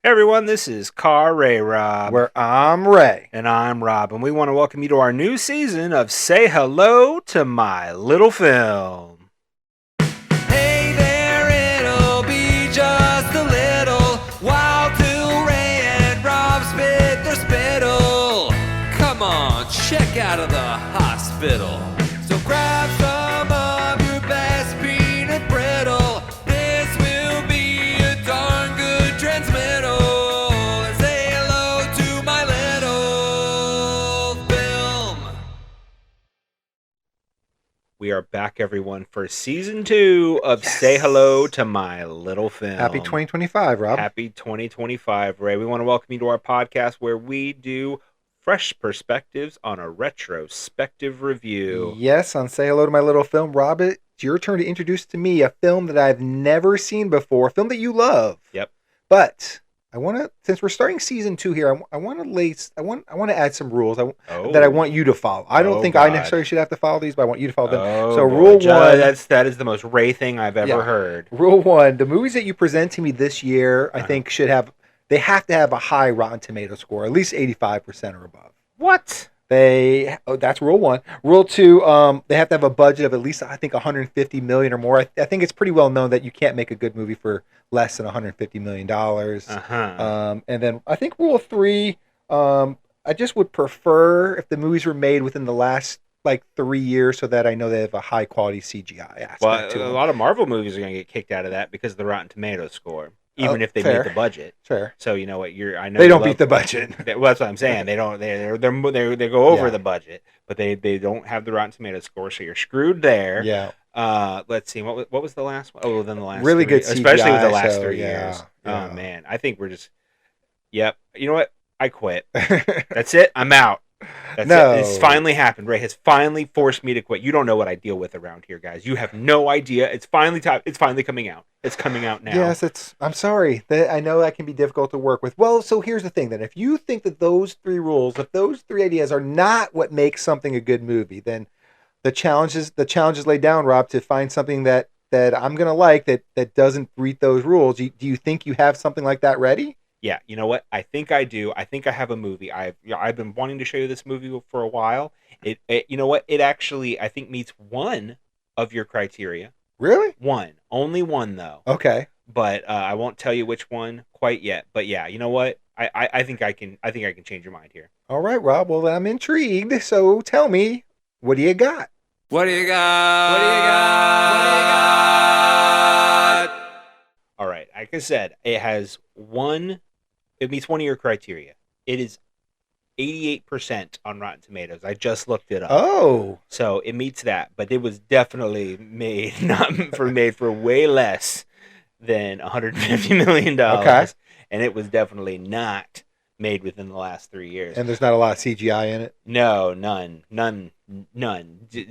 Hey everyone, this is Car Ray Rob. Where I'm Ray. And I'm Rob, and we want to welcome you to our new season of Say Hello to My Little Film. Hey there, it'll be just a little while till Ray and Rob spit their spittle. Come on, check out of the hospital. So grab some of your best peanut brittle. This will be a darn good transmittal. And say hello to my little film. We are back, everyone, for season 2 of Say Hello to My Little Film. Happy 2025, Rob. Happy 2025, Ray. We want to welcome you to our podcast where we do fresh perspectives on a retrospective review. Yes, on Say Hello to My Little Film. Rob, it's your turn to introduce to me a film that I've never seen before, a film that you love. Yep. But I want to, since we're starting season 2 here, I want to add some rules that I want you to follow. I don't think I necessarily should have to follow these, but I want you to follow them. So rule 1, that is the most Ray thing I've ever heard. Rule 1, the movies that you present to me this year, I think they have to have a high Rotten Tomato score, at least 85% or above. What? That's rule 1. Rule 2, they have to have a budget of at least, I think, $150 million or more. I think it's pretty well known that you can't make a good movie for less than $150 million. And then I think rule 3, I just would prefer if the movies were made within the last 3 years, so that I know they have a high quality CGI aspect to them. A lot of Marvel movies are going to get kicked out of that because of the Rotten Tomatoes score. Even if they meet the budget, fair. So you know what? I know they don't beat the budget. Well, that's what I'm saying. They don't. They go over the budget, but they don't have the Rotten Tomatoes score, so you're screwed there. Yeah. Let's see. What was the last one? Oh, then the last really 3, good CGI, especially with the last 3 yeah, years. Yeah. Oh man, I think we're just. Yep. You know what? I quit. That's it. I'm out. That's it. It's finally happened. Ray has finally forced me to quit. You don't know what I deal with around here, guys. You have no idea. It's finally time. It's finally coming out. It's coming out now. Yes, I'm sorry. I know that can be difficult to work with. Well, so here's the thing then. If you think that those 3 rules, if those 3 ideas are not what makes something a good movie, then the challenge is laid down, Rob, to find something that I'm going to like that doesn't breach those rules. Do you think you have something like that ready? Yeah, you know what? I think I do. I think I have a movie. I've been wanting to show you this movie for a while. It you know what? It actually, I think, meets one of your criteria. Really? One. Only one, though. Okay. But I won't tell you which one quite yet. But yeah, you know what? I think I can change your mind here. All right, Rob. Well, I'm intrigued. So tell me, what do you got? What do you got? What do you got? What do you got? All right. Like I said, it meets one of your criteria. It is 88% on Rotten Tomatoes. I just looked it up. Oh. So it meets that, but it was definitely made for way less than $150 million. Okay. And it was definitely not made within the last 3 years. And there's not a lot of CGI in it? No, none.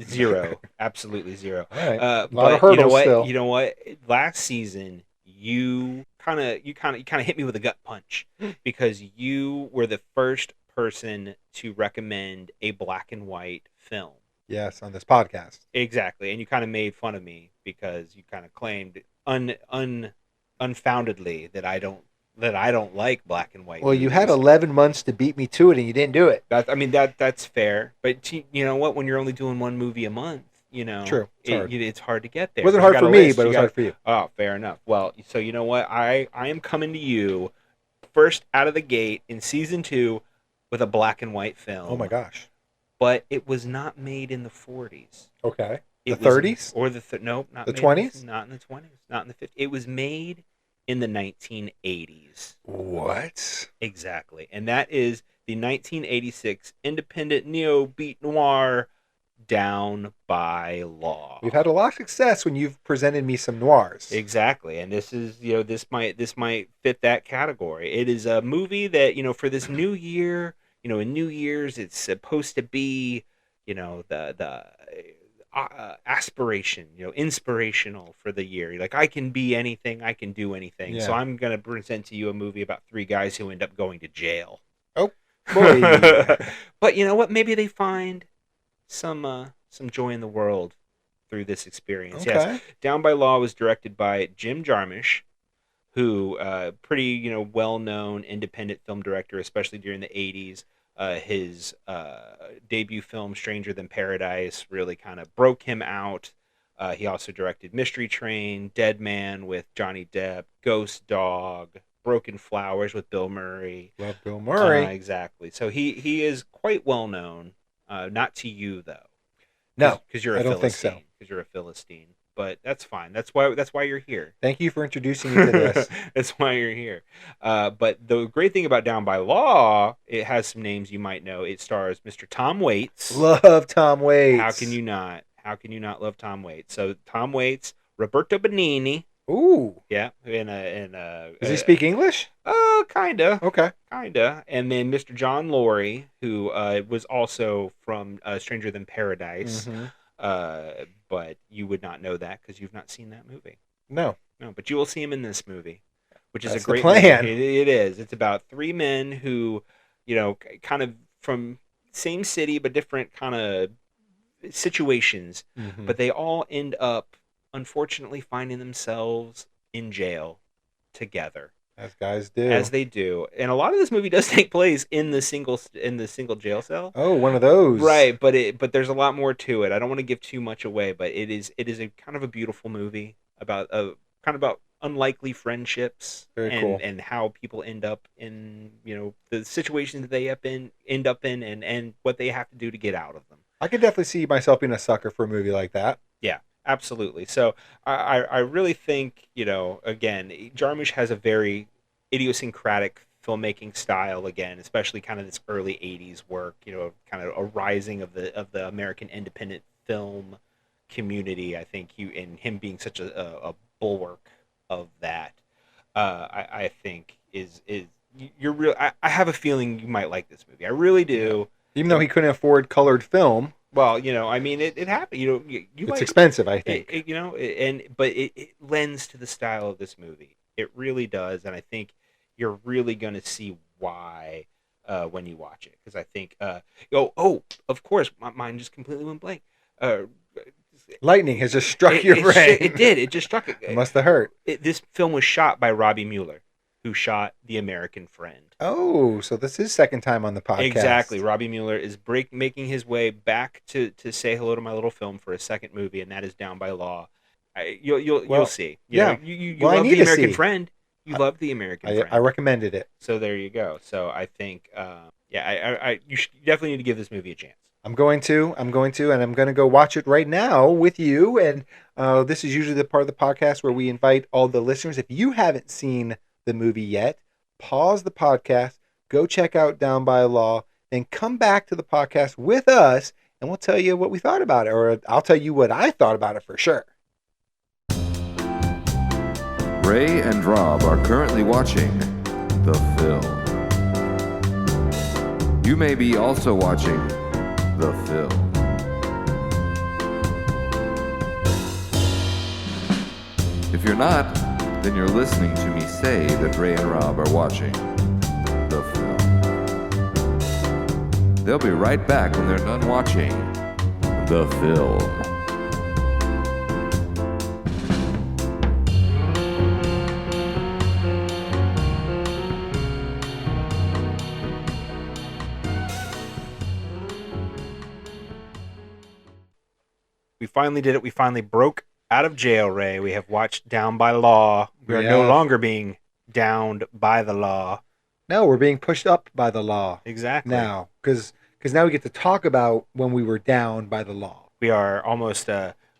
Zero. Absolutely zero. All right. A lot of hurdles still. You know what? Last season, you kind of hit me with a gut punch because you were the first person to recommend a black and white film. Yes, on this podcast. Exactly, and you kind of made fun of me because you kind of claimed unfoundedly that I don't like black and white. Well, movies. you had 11 months to beat me to it, and you didn't do it. That's fair, but you know what? When you're only doing one movie a month. True. It's hard to get there. It wasn't hard for me, but it was hard for you. Oh, fair enough. Well, so you know what? I am coming to you first out of the gate in season 2 with a black and white film. Oh my gosh. But it was not made in the 40s. Okay. The 30s? Or no, not the made 20s? Not in the 20s. Not in the 50s. It was made in the 1980s. What? Exactly. And that is the 1986 independent neo-beat noir Down by Law. We've had a lot of success when you've presented me some noirs. Exactly, and this is this might fit that category. It is a movie that for this new year, in New Year's, it's supposed to be the aspiration, inspirational for the year. Like I can be anything, I can do anything. Yeah. So I'm gonna present to you a movie about 3 guys who end up going to jail. Oh boy! But you know what? Maybe they find some joy in the world through this experience. Okay. Yes. Down by Law was directed by Jim Jarmusch, who pretty well-known independent film director, especially during the 80s. His debut film Stranger Than Paradise really kind of broke him out. He also directed Mystery Train, Dead Man with Johnny Depp, Ghost Dog, Broken Flowers with Bill Murray. Love Bill Murray. Exactly. So he is quite well known. Not to you though. No, because you're a I don't Philistine. think so. Because you're a Philistine. But that's fine. That's why you're here. Thank you for introducing me to this. That's why you're here. But the great thing about Down by Law, it has some names you might know. It stars Mr. Tom Waits. Love Tom Waits. How can you not? How can you not love Tom Waits? So Tom Waits, Roberto Benigni. Ooh. Yeah. Does he speak English? Kinda. Okay. Kinda. And then Mr. John Laurie, who was also from Stranger Than Paradise. Mm-hmm. But you would not know that because you've not seen that movie. No. But you will see him in this movie, which is That's a great the plan. movie. It is. It's about three men who, kind of from same city but different kind of situations, Mm-hmm. but they all end up, unfortunately, finding themselves in jail together. As guys do. As they do. And a lot of this movie does take place in the single jail cell. Oh, one of those. Right, but there's a lot more to it. I don't want to give too much away, but it is a kind of a beautiful movie about unlikely friendships. Very and, cool. And how people end up in, the situations that they end up in and what they have to do to get out of them. I could definitely see myself being a sucker for a movie like that. Yeah. Absolutely. So I really think, again, Jarmusch has a very idiosyncratic filmmaking style, again, especially kind of this early 80s work, kind of a rising of the American independent film community. I think him being such a bulwark of that, I think you're real. I have a feeling you might like this movie. I really do. Even though he couldn't afford colored film. Well, I mean, it happened. It's expensive, I think. But it lends to the style of this movie. It really does, and I think you're really going to see why when you watch it. Because I think, of course, my mind just completely went blank. Lightning has just struck your brain. It did. It just struck it. It must have hurt. This film was shot by Robbie Mueller, who shot The American Friend. Oh, so this is second time on the podcast. Exactly. Robbie Mueller is making his way back to say hello to my little film for a second movie, and that is Down by Law. You'll see. You love The American Friend. You love The American Friend. I recommended it. So there you go. So I think, you definitely need to give this movie a chance. I'm going to, and I'm going to go watch it right now with you. And this is usually the part of the podcast where we invite all the listeners. If you haven't seen the movie yet, pause the podcast, go check out Down by Law, then come back to the podcast with us, and we'll tell you what we thought about it, or I'll tell you what I thought about it for sure. Ray and Rob are currently watching the film. You may be also watching the film. If you're not, then you're listening to me say that Ray and Rob are watching the film. They'll be right back when they're done watching the film. We finally did it. We finally broke out of jail, Ray. We have watched Down by Law. We are no longer being downed by the law. No, we're being pushed up by the law. Exactly. Now, because now we get to talk about when we were down by the law. We are almost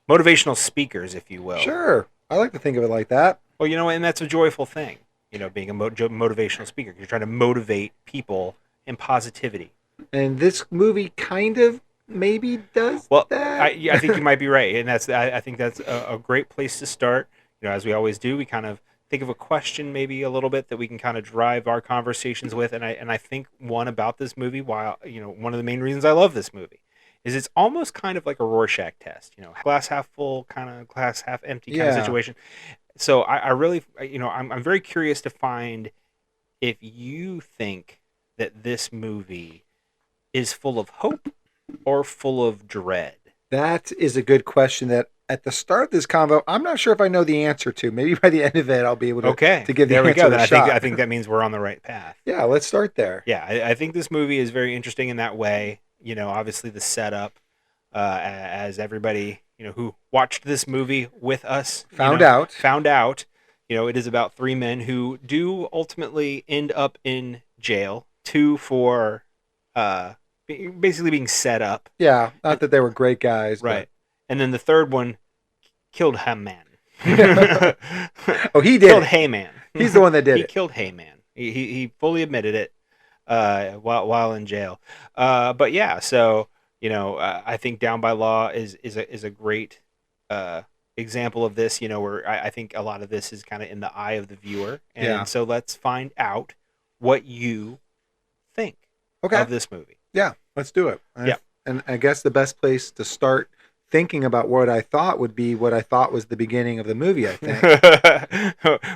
motivational speakers, if you will. Sure. I like to think of it like that. Well, and that's a joyful thing, being a motivational speaker. You're trying to motivate people in positivity. And this movie kind of maybe does that. I think you might be right, and I think that's a great place to start. As we always do, we kind of think of a question maybe a little bit that we can kind of drive our conversations with, and I think one about this movie, one of the main reasons I love this movie, is it's almost kind of like a Rorschach test, glass half full, kind of glass half empty kind of situation. So I really, I'm very curious to find if you think that this movie is full of hope or full of dread. That is a good question that at the start of this convo, I'm not sure if I know the answer to. Maybe by the end of it, I'll be able to, to give the there we answer go. a I shot. think that means we're on the right path. Yeah, let's start there. Yeah, I think this movie is very interesting in that way. You know, obviously the setup, as everybody, you know, who watched this movie with us found out, you know, it is about three men who do ultimately end up in jail. Two for basically being set up. Yeah, not that they were great guys. Right. But... And then the third one killed Heyman. Oh, he did. Killed Heyman. He's the one that did it. He killed Heyman. He fully admitted it while in jail. But yeah, so you know, I think Down by Law is a great example of this. You know, where I think a lot of this is kind of in the eye of the viewer, and so let's find out what you think of this movie. Yeah, let's do it. And I guess the best place to start thinking about what I thought would be what I thought was the beginning of the movie, I think.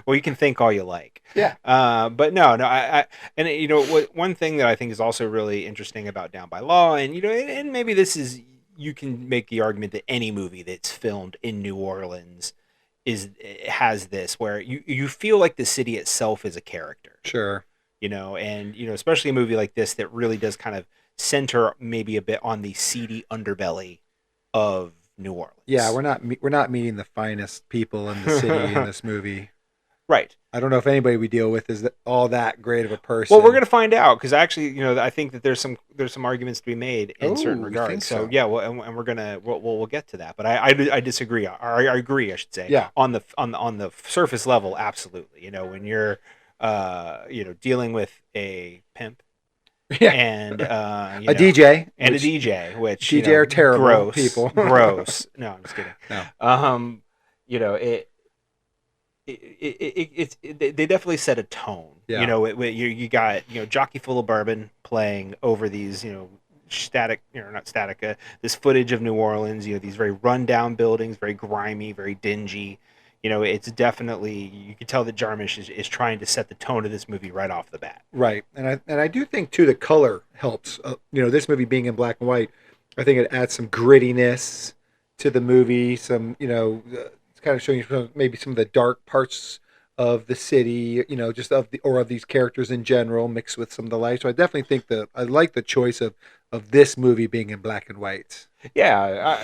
Well, you can think all you like. Yeah. But no, and you know, one thing that I think is also really interesting about Down by Law, and you know, and maybe this is, you can make the argument that any movie that's filmed in New Orleans has this, where you feel like the city itself is a character. Sure. You know, and you know, especially a movie like this that really does kind of center maybe a bit on the seedy underbelly of New Orleans. Yeah, we're not meeting the finest people in the city in this movie. Right. I don't know if anybody we deal with is all that great of a person. Well, we're going to find out, because actually, you know, I think that there's some arguments to be made in certain regards. So yeah, well, and we'll get to that. But I disagree. I agree, I should say. Yeah. On the surface level, absolutely. You know, when you're you know, dealing with a pimp. Yeah. And a DJ, which DJ, you know, are terrible gross people. Gross. No, I'm just kidding. No. You know, they definitely set a tone. Yeah. You know, you got, you know, Jockey Full of Bourbon playing over these, you know, this footage of New Orleans. You know, these very rundown buildings, very grimy, very dingy. You know, it's definitely, you can tell that Jarmusch is trying to set the tone of this movie right off the bat. Right, and I do think too the color helps. You know, this movie being in black and white, I think it adds some grittiness to the movie. Some, you know, it's kind of showing you maybe some of the dark parts of the city. You know, just of these characters in general, mixed with some of the light. So I definitely think I like the choice of this movie being in black and white. Yeah,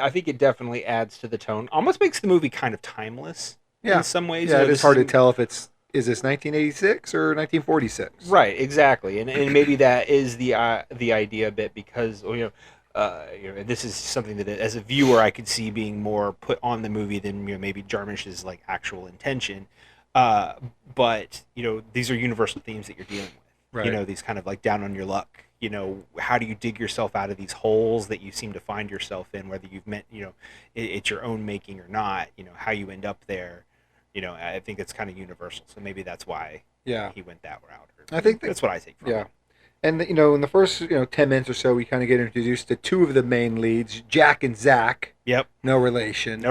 I think it definitely adds to the tone. Almost makes the movie kind of timeless in some ways. Yeah, you know, it's hard to tell if is this 1986 or 1946. Right, exactly, and maybe that is the idea a bit, because you know, this is something that as a viewer I could see being more put on the movie than, you know, maybe Jarmusch's like actual intention. But you know, these are universal themes that you're dealing with. Right. You know, these kind of like down on your luck. You know, how do you dig yourself out of these holes that you seem to find yourself in, whether you've meant, you know, it's your own making or not, you know, how you end up there, you know, I think it's kind of universal. So maybe that's why he went that route. I think that's what I think from it. And, you know, in the first, you know, 10 minutes or so, we kind of get introduced to two of the main leads, Jack and Zack. Yep. No relation.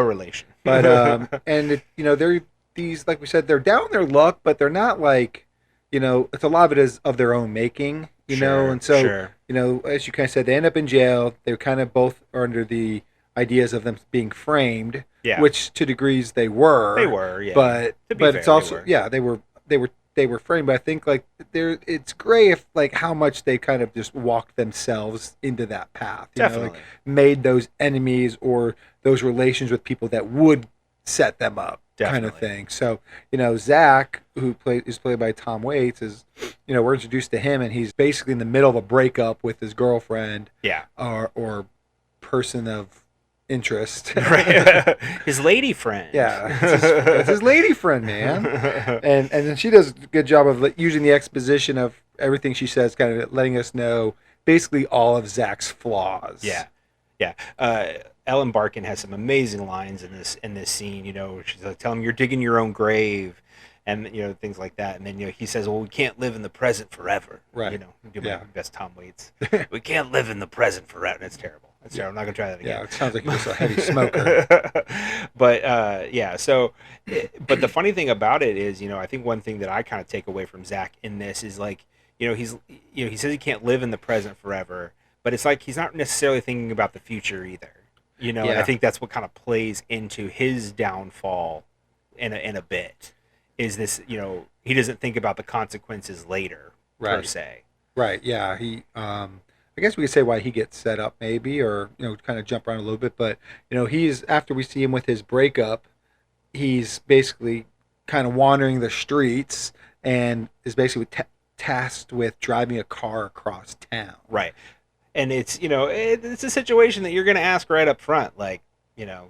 But, and, you know, they're these, like we said, they're down their luck, but they're not like, you know, it's a lot of it is of their own making. You know, and so, you know, as you kind of said, they end up in jail. They're kind of both are under the ideas of them being framed, which to degrees they were. They were, yeah. But it's also, they were framed. But I think like it's great if like how much they kind of just walked themselves into that path. You know, like made those enemies or those relations with people that would set them up. Kind of thing. So, you know, Zack, who is played by Tom Waits, is, you know, we're introduced to him, and he's basically in the middle of a breakup with his girlfriend, or person of interest, his lady friend. Yeah, it's his lady friend, man. And then she does a good job of using the exposition of everything she says, kind of letting us know basically all of Zack's flaws. Yeah. Ellen Barkin has some amazing lines in this scene. You know, she's like, "Tell him you're digging your own grave," and you know, things like that. And then, you know, he says, "Well, we can't live in the present forever." Right. You know, do my best Tom Waits. We can't live in the present forever. That's terrible. That's terrible. I'm not gonna try that again. Yeah, it sounds like you're just a heavy smoker. But so, but the funny thing about it is, you know, I think one thing that I kind of take away from Zack in this is like, you know, he says he can't live in the present forever, but it's like he's not necessarily thinking about the future either. And I think that's what kind of plays into his downfall in a bit. Is this, he doesn't think about the consequences later, per se. Right. Yeah. He. I guess we could say why he gets set up, maybe, or kind of jump around a little bit. But he's, after we see him with his breakup, he's basically kind of wandering the streets and is basically tasked with driving a car across town. Right. And it's it's a situation that you're going to ask right up front, like,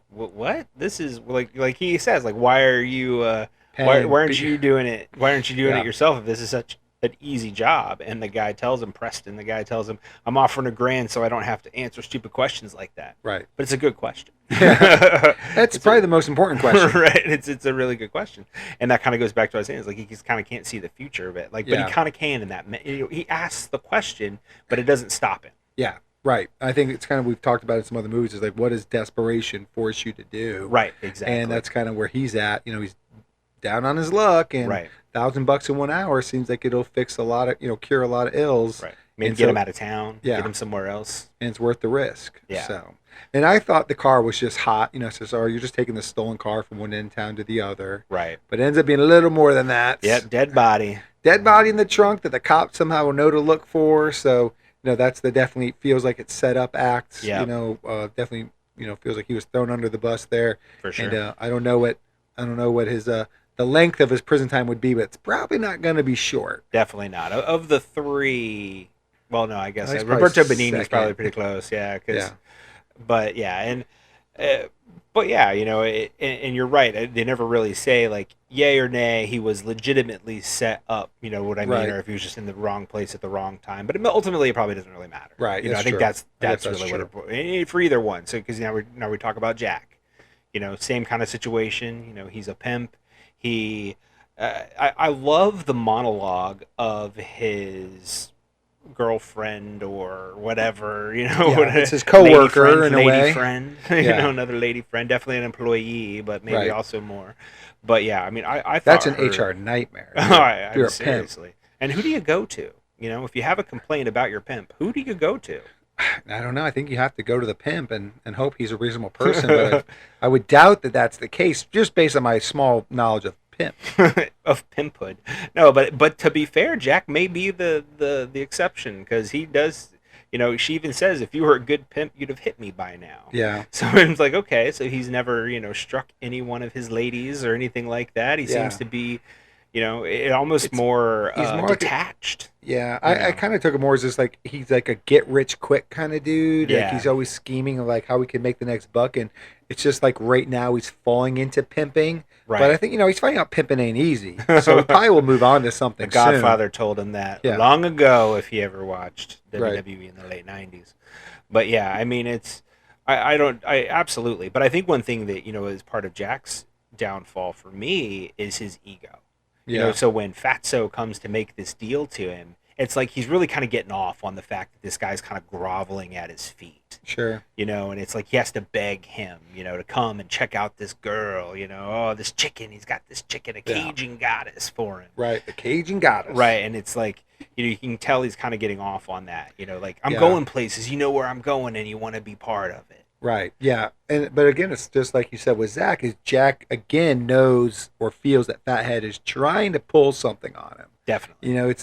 what? This is like he says, like, why are you why aren't you doing it? Why aren't you doing it yourself if this is such an easy job? And the guy tells him, I'm offering $1,000 so I don't have to answer stupid questions like that. Right. But it's a good question. That's probably the most important question. Right. It's a really good question. And that kind of goes back to what I was saying. It's like he just kind of can't see the future of it. But he kind of can in that. He asks the question, but it doesn't stop him. Yeah. Right. I think it's kind of, we've talked about it in some other movies, is like, what does desperation force you to do? Right. Exactly. And that's kind of where he's at. He's down on his luck, and $1,000 in 1 hour seems like it'll fix a lot of, cure a lot of ills. Right. Maybe get him out of town. Yeah. Get him somewhere else. And it's worth the risk. Yeah. So, and I thought the car was just hot. So you're just taking the stolen car from one end of town to the other. Right. But it ends up being a little more than that. Yep. Dead body. Dead body in the trunk that the cops somehow will know to look for. So, that's the definitely feels like it's set up act. Yeah. Definitely, feels like he was thrown under the bus there. For sure. And I don't know what his the length of his prison time would be, but it's probably not going to be short. Definitely not. Of the three, well, no, I guess Roberto Benigni is probably pretty close. Yeah, but yeah, and you're right. They never really say like yay or nay. He was legitimately set up. You know what I mean, or if he was just in the wrong place at the wrong time. But ultimately, it probably doesn't really matter. Right. I think that's really what it, for either one. So because now we talk about Jack. Same kind of situation. He's a pimp. I love the monologue of his girlfriend or whatever, it's his coworker in a way. Friend, another lady friend, definitely an employee, but maybe also more. But yeah, I mean, I thought that's an HR nightmare. You're seriously. Pimp. And who do you go to? If you have a complaint about your pimp, who do you go to? I don't know. I think you have to go to the pimp and hope he's a reasonable person. But I would doubt that that's the case, just based on my small knowledge of pimp. Of pimphood. No, but to be fair, Jack may be the exception, because he does. She even says, if you were a good pimp, you'd have hit me by now. Yeah. So it's like, okay, so he's never struck any one of his ladies or anything like that. He seems to be. It almost he's more detached. I kind of took it more as just like he's like a get rich quick kind of dude. Yeah. Like he's always scheming of like how we can make the next buck, and it's just like right now he's falling into pimping. Right. But I think he's finding out pimping ain't easy, so he probably will move on to something. The Godfather told him that long ago, if he ever watched WWE in the late '90s. But yeah, I mean, I absolutely. But I think one thing that is part of Jack's downfall for me is his ego. So when Fatso comes to make this deal to him, it's like he's really kind of getting off on the fact that this guy's kind of groveling at his feet. Sure. And it's like he has to beg him, to come and check out this girl, this chicken, he's got this chicken, a Cajun goddess for him. Right, the Cajun goddess. Right, and it's like, you can tell he's kind of getting off on that, like, I'm going places, where I'm going, and you want to be part of it. Right. Yeah. But again, it's just like you said with Zack. Is Jack again knows or feels that Fathead is trying to pull something on him. Definitely.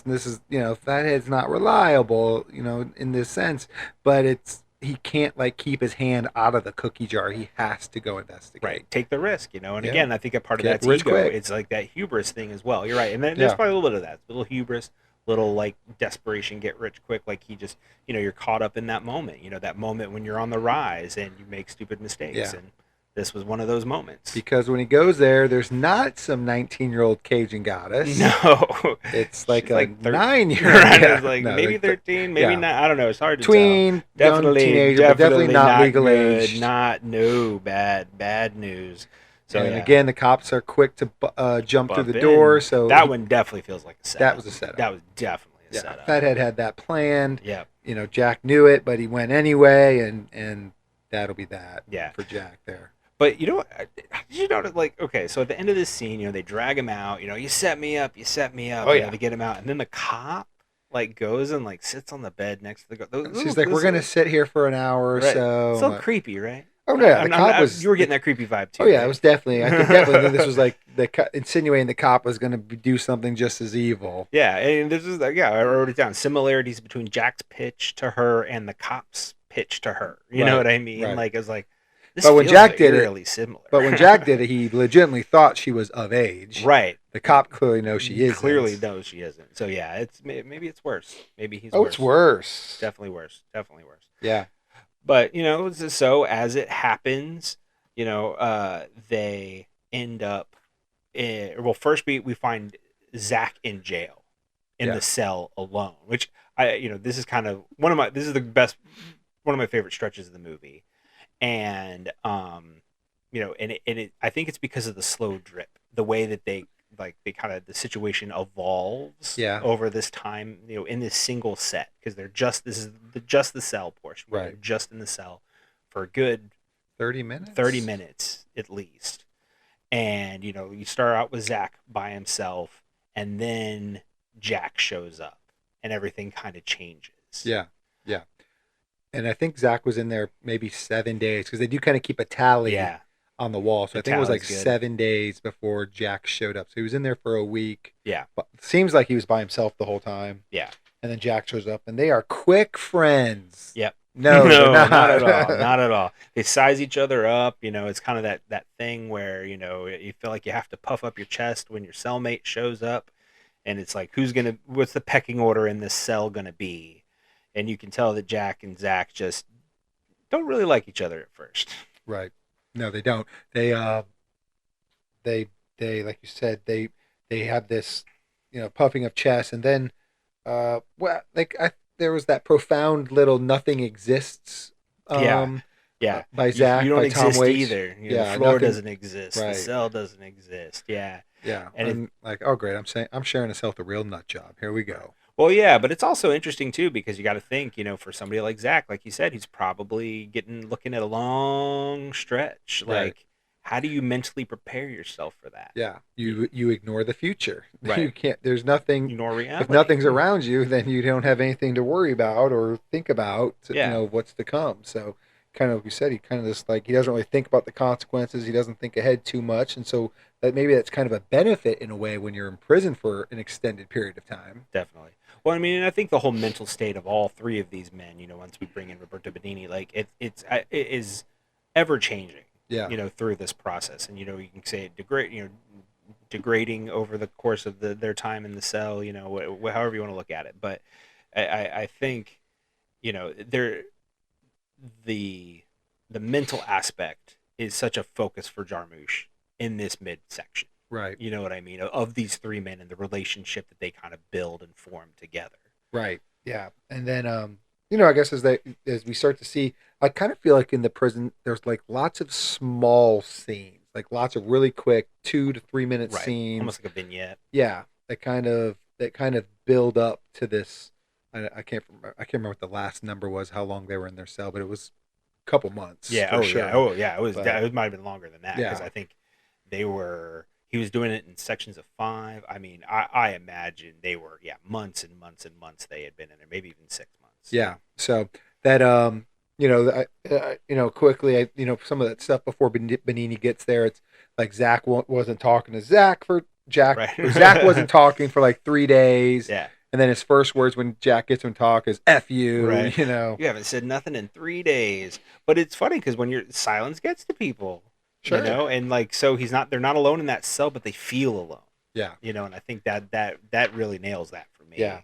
Fathead's not reliable. In this sense, but he can't keep his hand out of the cookie jar. He has to go investigate. Right. Take the risk. And again, I think a part of that's ego. Quick. It's like that hubris thing as well. You're right. And then there's probably a little bit of that. A little hubris. Little desperation, get rich quick, like he just you're caught up in that moment, that moment when you're on the rise and you make stupid mistakes, and this was one of those moments. Because when he goes there's not some 19-year-old Cajun goddess. No, it's like a 9-year-old. Maybe 13, maybe not. I don't know. It's hard to tell. Definitely teenager, but definitely not legal age. Bad news. So and again, the cops are quick to jump through the door. So that one definitely feels like a setup. That was a setup. That was definitely a setup. Fathead had that planned. Yeah. Jack knew it, but he went anyway, and that'll be that. Yeah. For Jack there. But did you notice? Okay, so at the end of this scene, they drag him out. You set me up. Oh yeah. To get him out, and then the cop goes and sits on the bed next to the. She's like, we're gonna sit here for an hour or so. It's so creepy, right? Oh no, yeah, the cop was. You were getting that creepy vibe too. Oh yeah, right? it was definitely. I could definitely think this was like insinuating the cop was going to do something just as evil. Yeah, and this is I wrote it down. Similarities between Jack's pitch to her and the cop's pitch to her. You know what I mean? Right. Like it was like. This but when Jack did really similar. But when Jack did it, he legitimately thought she was of age. Right. The cop clearly knows she isn't. Clearly knows she isn't. So yeah, it's maybe it's worse. Maybe he's. Oh, worse. it's worse. Definitely worse. Definitely worse. Yeah. But so as it happens, they end up. First we find Zack in jail, in the cell alone. Which this is kind of one of my favorite stretches of the movie. And I think it's because of the slow drip, the way that they kind of the situation evolves over this time, in this single set, because this is just the cell portion, right? They're just in the cell for a good 30 minutes, at least. And you start out with Zack by himself, and then Jack shows up, and everything kind of changes. Yeah. And I think Zack was in there maybe 7 days, because they do kind of keep a tally on the wall. So I think it was like 7 days before Jack showed up. So he was in there for a week. Yeah. But it seems like he was by himself the whole time. Yeah. And then Jack shows up, and they are quick friends. Yep. No, not at all. Not at all. They size each other up. It's kind of that thing where, you feel like you have to puff up your chest when your cellmate shows up. And it's like, what's the pecking order in this cell going to be? And you can tell that Jack and Zack just don't really like each other at first. Right. No, they don't. They like you said, they have this, puffing of chest, and then, there was that profound little "nothing exists." By Zack. You don't by exist Tom Waits. Either. The floor doesn't exist. Right. The cell doesn't exist. Yeah. Yeah. And like, oh great, I'm sharing a cell with a real nut job. Here we go. Well, yeah, but it's also interesting too, because you got to think, for somebody like Zack, like you said, he's probably looking at a long stretch. Right. Like, how do you mentally prepare yourself for that? Yeah, you ignore the future. Right. You can't. There's nothing. Ignore reality. If nothing's around you, then you don't have anything to worry about or think about. What's to come. So, kind of like you said, he kind of just he doesn't really think about the consequences. He doesn't think ahead too much, and so that's kind of a benefit in a way when you're in prison for an extended period of time. Definitely. Well, I mean, and I think the whole mental state of all three of these men, once we bring in Roberto Benigni, it is ever changing. Yeah. Through this process, and you can say it degrading over the course of their time in the cell. However you want to look at it, but I think the mental aspect is such a focus for Jarmusch in this midsection. Right. You know what I mean? Of these three men and the relationship that they kind of build and form together. Right. Yeah. And then, I guess as we start to see, I kind of feel like in the prison, there's lots of small scenes, lots of really quick 2 to 3 minute scenes. Almost like a vignette. Yeah. That kind of build up to this. I can't remember what the last number was, how long they were in their cell, but it was a couple months. Yeah. For sure. Yeah. Oh yeah. It might have been longer than that, because Yeah. I think he was doing it in sections of 5. I mean, I imagine they were, months and months and months they had been in there, maybe even 6 months. Yeah. So that, quickly, some of that stuff before Benigni gets there, it's like Zack wasn't talking to Zack for Jack. Right. Or Zack wasn't talking for 3 days. Yeah. And then his first words when Jack gets him to talk is "F you," Right. You haven't said nothing in 3 days. But it's funny because when silence gets to people. Sure. And so they're not alone in that cell, but they feel alone. Yeah. And I think that really nails that for me. Yeah.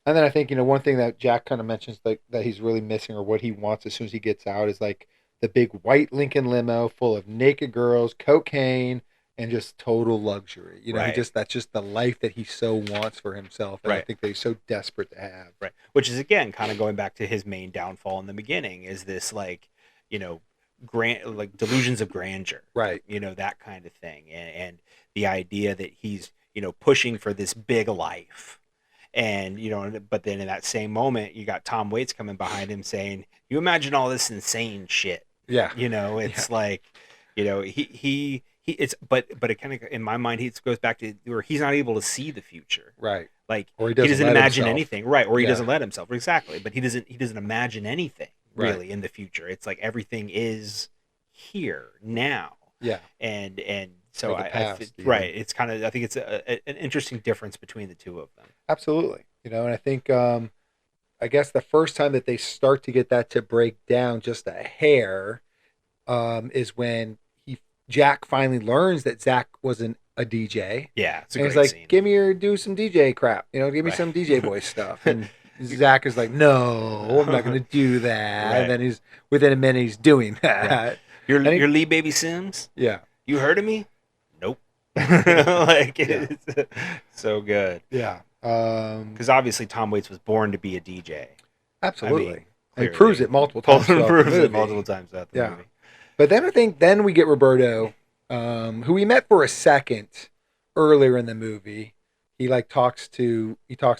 And then I think, one thing that Jack kind of mentions that he's really missing, or what he wants as soon as he gets out, is the big white Lincoln limo full of naked girls, cocaine, and just total luxury. Right. That's just the life that he so wants for himself. And Right. I think that he's so desperate to have. Right. Which is, again, kind of going back to his main downfall in the beginning, is this delusions of grandeur, Right? That kind of thing, and the idea that he's pushing for this big life, and but then in that same moment you got Tom Waits coming behind him saying, "You imagine all this insane shit." Yeah. It's but it kind of, in my mind, he goes back to where he's not able to see the future, Right? Or he doesn't imagine anything, right? Or he doesn't let himself, exactly. But he doesn't imagine anything really in the future. It's like everything is here now. Yeah. And so past, right. It's kind of, I think it's an interesting difference between the two of them. Absolutely. And I think, I guess the first time that they start to get that to break down just a hair, is when Jack finally learns that Zack wasn't a DJ. Yeah, it's a and great he's like, scene. "Give me do some DJ crap, give me some DJ voice stuff." And Zack is like, "No, I'm not going to do that." Right. And then he's within a minute he's doing that. Right. Your Lee Baby Sims? Yeah. You heard of me? Nope. Like it's so good. Yeah. Because obviously Tom Waits was born to be a DJ. Absolutely. I mean, and he proves it multiple times. Proves it multiple times throughout the movie. But then I think we get Roberto, who we met for a second earlier in the movie. He talks to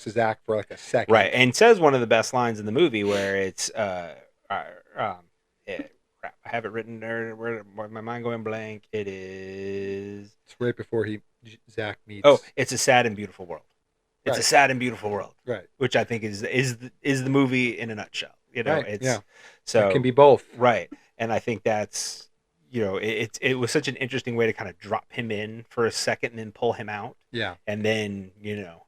Zack for like a second. Right, and says one of the best lines in the movie where it's crap, I have it written there. Where my mind going blank. It is. It's right before Zack meets. Oh, it's a sad and beautiful world. It's right. a sad and beautiful world. Right. Which I think is the movie in a nutshell. Right. It's so it can be both. Right, and I think that's it was such an interesting way to kind of drop him in for a second and then pull him out. Yeah. And then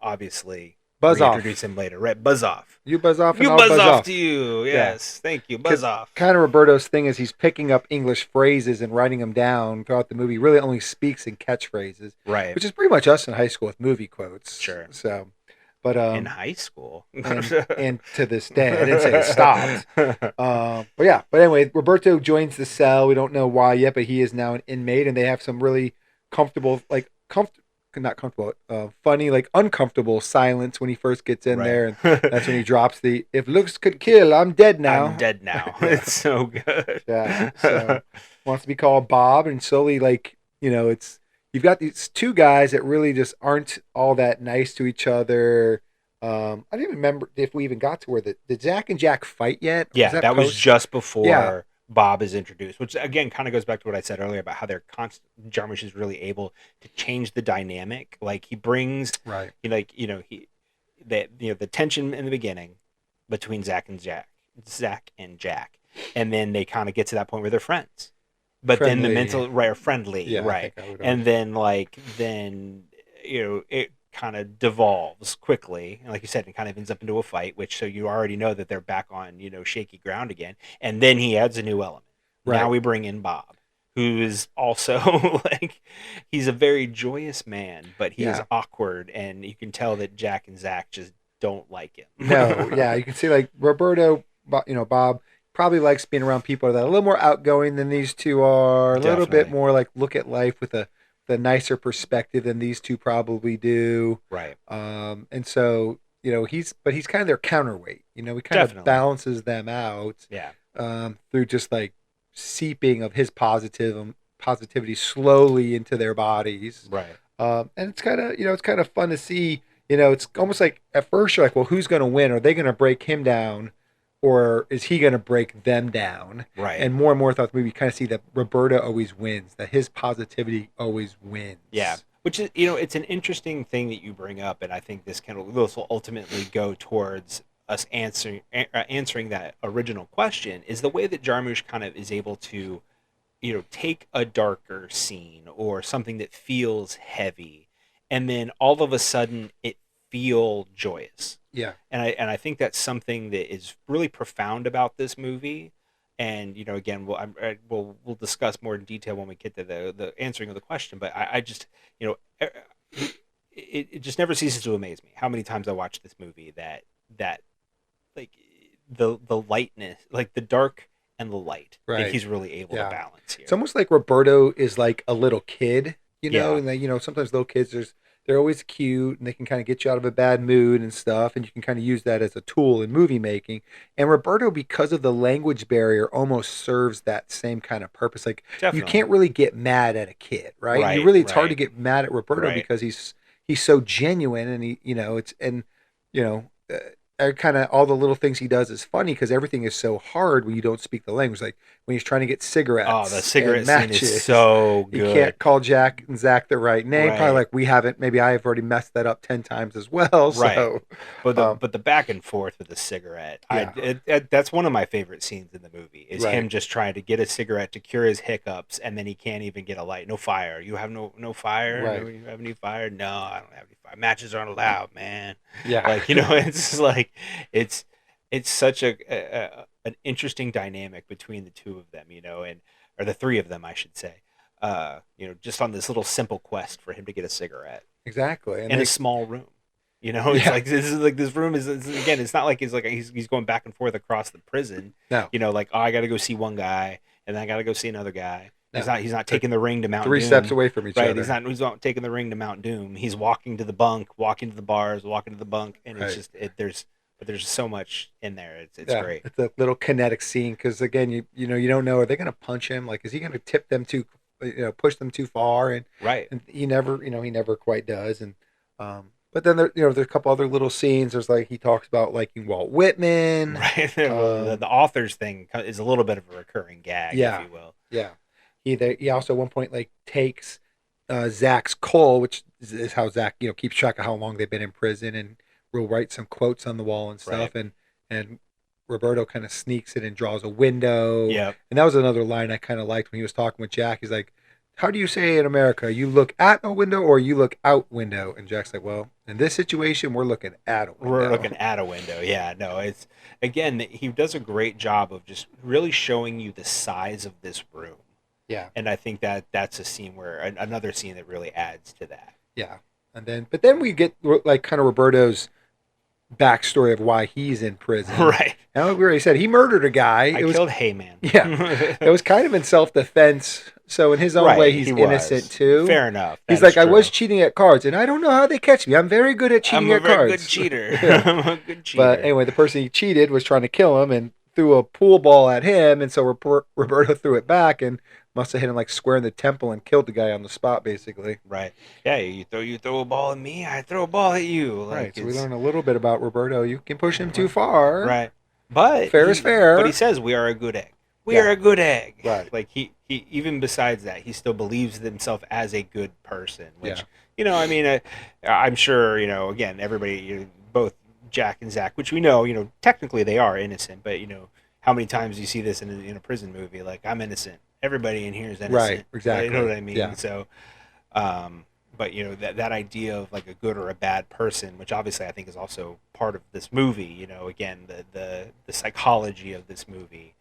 obviously buzz off. Introduce him later. Right. Buzz off. You buzz off. You and buzz I'll off to you. Yes. Yeah. Thank you. Buzz off. Kind of Roberto's thing is he's picking up English phrases and writing them down throughout the movie. He really only speaks in catchphrases. Right. Which is pretty much us in high school with movie quotes. Sure. So, but in high school and to this day, I didn't say it stopped. But anyway, Roberto joins the cell. We don't know why yet, but he is now an inmate, and they have some really comfortable, funny, uncomfortable silence when he first gets in there, and that's when he drops the "If looks could kill, I'm dead now." I'm dead now. It's so good. Yeah. So wants to be called Bob, and slowly, it's. You've got these two guys that really just aren't all that nice to each other. I don't even remember if we even got to where did Zack and Jack fight yet? Yeah, that was just before Bob is introduced, which again kind of goes back to what I said earlier about how Jarmusch is really able to change the dynamic. Like he brings the tension in the beginning between Zack and Jack, and then they kind of get to that point where they're friends. But friendly. Then the mental friendly, and then it kind of devolves quickly, and like you said, it kind of ends up into a fight. Which so you already know that they're back on shaky ground again, and then he adds a new element. Right. Now we bring in Bob, who is also he's a very joyous man, but he is awkward, and you can tell that Jack and Zack just don't like him. No, you can see Roberto, Bob. Probably likes being around people that are a little more outgoing than these two are. A little bit more look at life with a nicer perspective than these two probably do. Right. And so, he's kind of their counterweight. He kind of balances them out. Yeah. Through just seeping of his positivity slowly into their bodies. Right. And it's kind of fun to see. It's almost like at first you're like, well, who's going to win? Are they going to break him down? Or is he going to break them down? Right. And more throughout the movie, you kind of see that Roberto always wins, that his positivity always wins. Yeah. Which is, it's an interesting thing that you bring up, and I think this will ultimately go towards us answering that original question, is the way that Jarmusch kind of is able to, take a darker scene or something that feels heavy, and then all of a sudden it feel joyous. Yeah, and I think that's something that is really profound about this movie, and again, we'll discuss more in detail when we get to the answering of the question. But I just it just never ceases to amaze me how many times I watch this movie that the lightness, the dark and the light, that he's really able to balance here. It's almost like Roberto is like a little kid, and sometimes little kids they're always cute, and they can kind of get you out of a bad mood and stuff, and you can kind of use that as a tool in movie making. And Roberto, because of the language barrier, almost serves that same kind of purpose. Definitely. You can't really get mad at a kid, right? It's hard to get mad at Roberto because he's so genuine, and kind of all the little things he does is funny because everything is so hard when you don't speak the language. Like when he's trying to get cigarettes. Oh, the cigarette and scene matches. is so good. You can't call Jack and Zach the right name. Right. Probably like we haven't. Maybe I have already messed that up 10 times as well. Right. So, but the back and forth with the cigarette, Yeah. that's one of my favorite scenes in the movie. Is Right. him just trying to get a cigarette to cure his hiccups, and then he can't even get a light. No fire. You have no fire. Right. No, you have any fire? No, I don't have any fire. Matches aren't allowed, man. Yeah. Like, you know, it's just like it's such an interesting dynamic between the two of them, you know, or the three of them, I should say. You know, just on this little simple quest for him to get a cigarette Exactly. in a small room. You know, it's like this room is again. It's not like he's going back and forth across the prison. No. You know, like, oh, I got to go see one guy, and then I got to go see another guy. No. He's not taking the ring to Mount Three Doom. steps away from each Right. other. He's not taking the ring to Mount Doom. He's walking to the bunk, walking to the bars, walking to the bunk, and it's just there's so much in there. It's great. It's a little kinetic scene because again, you don't know, are they going to punch him? Like, is he going to tip them too, push them too far? And Right. And he never quite does. And but then there's a couple other little scenes. There's like he talks about liking Walt Whitman. Right. The authors thing is a little bit of a recurring gag, Yeah. if you will. Yeah. He also at one point like takes Zach's coal, which is how Zach keeps track of how long they've been in prison, and will write some quotes on the wall and stuff. Right. And Roberto kind of sneaks it and draws a window. Yeah. And that was another line I kind of liked when he was talking with Jack. He's like, how do you say in America, you look at a window or you look out window? And Jack's like, well, in this situation, we're looking at a window. We're looking at a window. Yeah, no, it's, again, he does a great job of just really showing you the size of this room. Yeah. And I think that's a scene where, another scene that really adds to that. Yeah. But then we get like kind of Roberto's backstory of why he's in prison. Right. And like we already said, he murdered a guy. I killed Heyman. Yeah. It was kind of in self-defense. So in his own way, he's innocent too. Fair enough. He's like, I was cheating at cards, and I don't know how they catch me. I'm very good at cheating at cards. I'm a very good cheater. I'm a good cheater. But anyway, the person he cheated was trying to kill him and threw a pool ball at him, and so Roberto threw it back and must have hit him like square in the temple and killed the guy on the spot, basically. Right. Yeah, you throw a ball at me, I throw a ball at you. Like, right. So we learn a little bit about Roberto. You can push him too far. Right. But fair is fair. But he says we are a good egg. We are a good egg. Right. Like he even besides that, he still believes himself as a good person. Which I mean, I'm sure again, everybody, both Jack and Zach, which we know, technically they are innocent, but how many times do you see this in a prison movie? Like, I'm innocent. Everybody in here is innocent. Right. Exactly. You know what I mean? Yeah. So, but that idea of like a good or a bad person, which obviously I think is also part of this movie. Again, the psychology of this movie.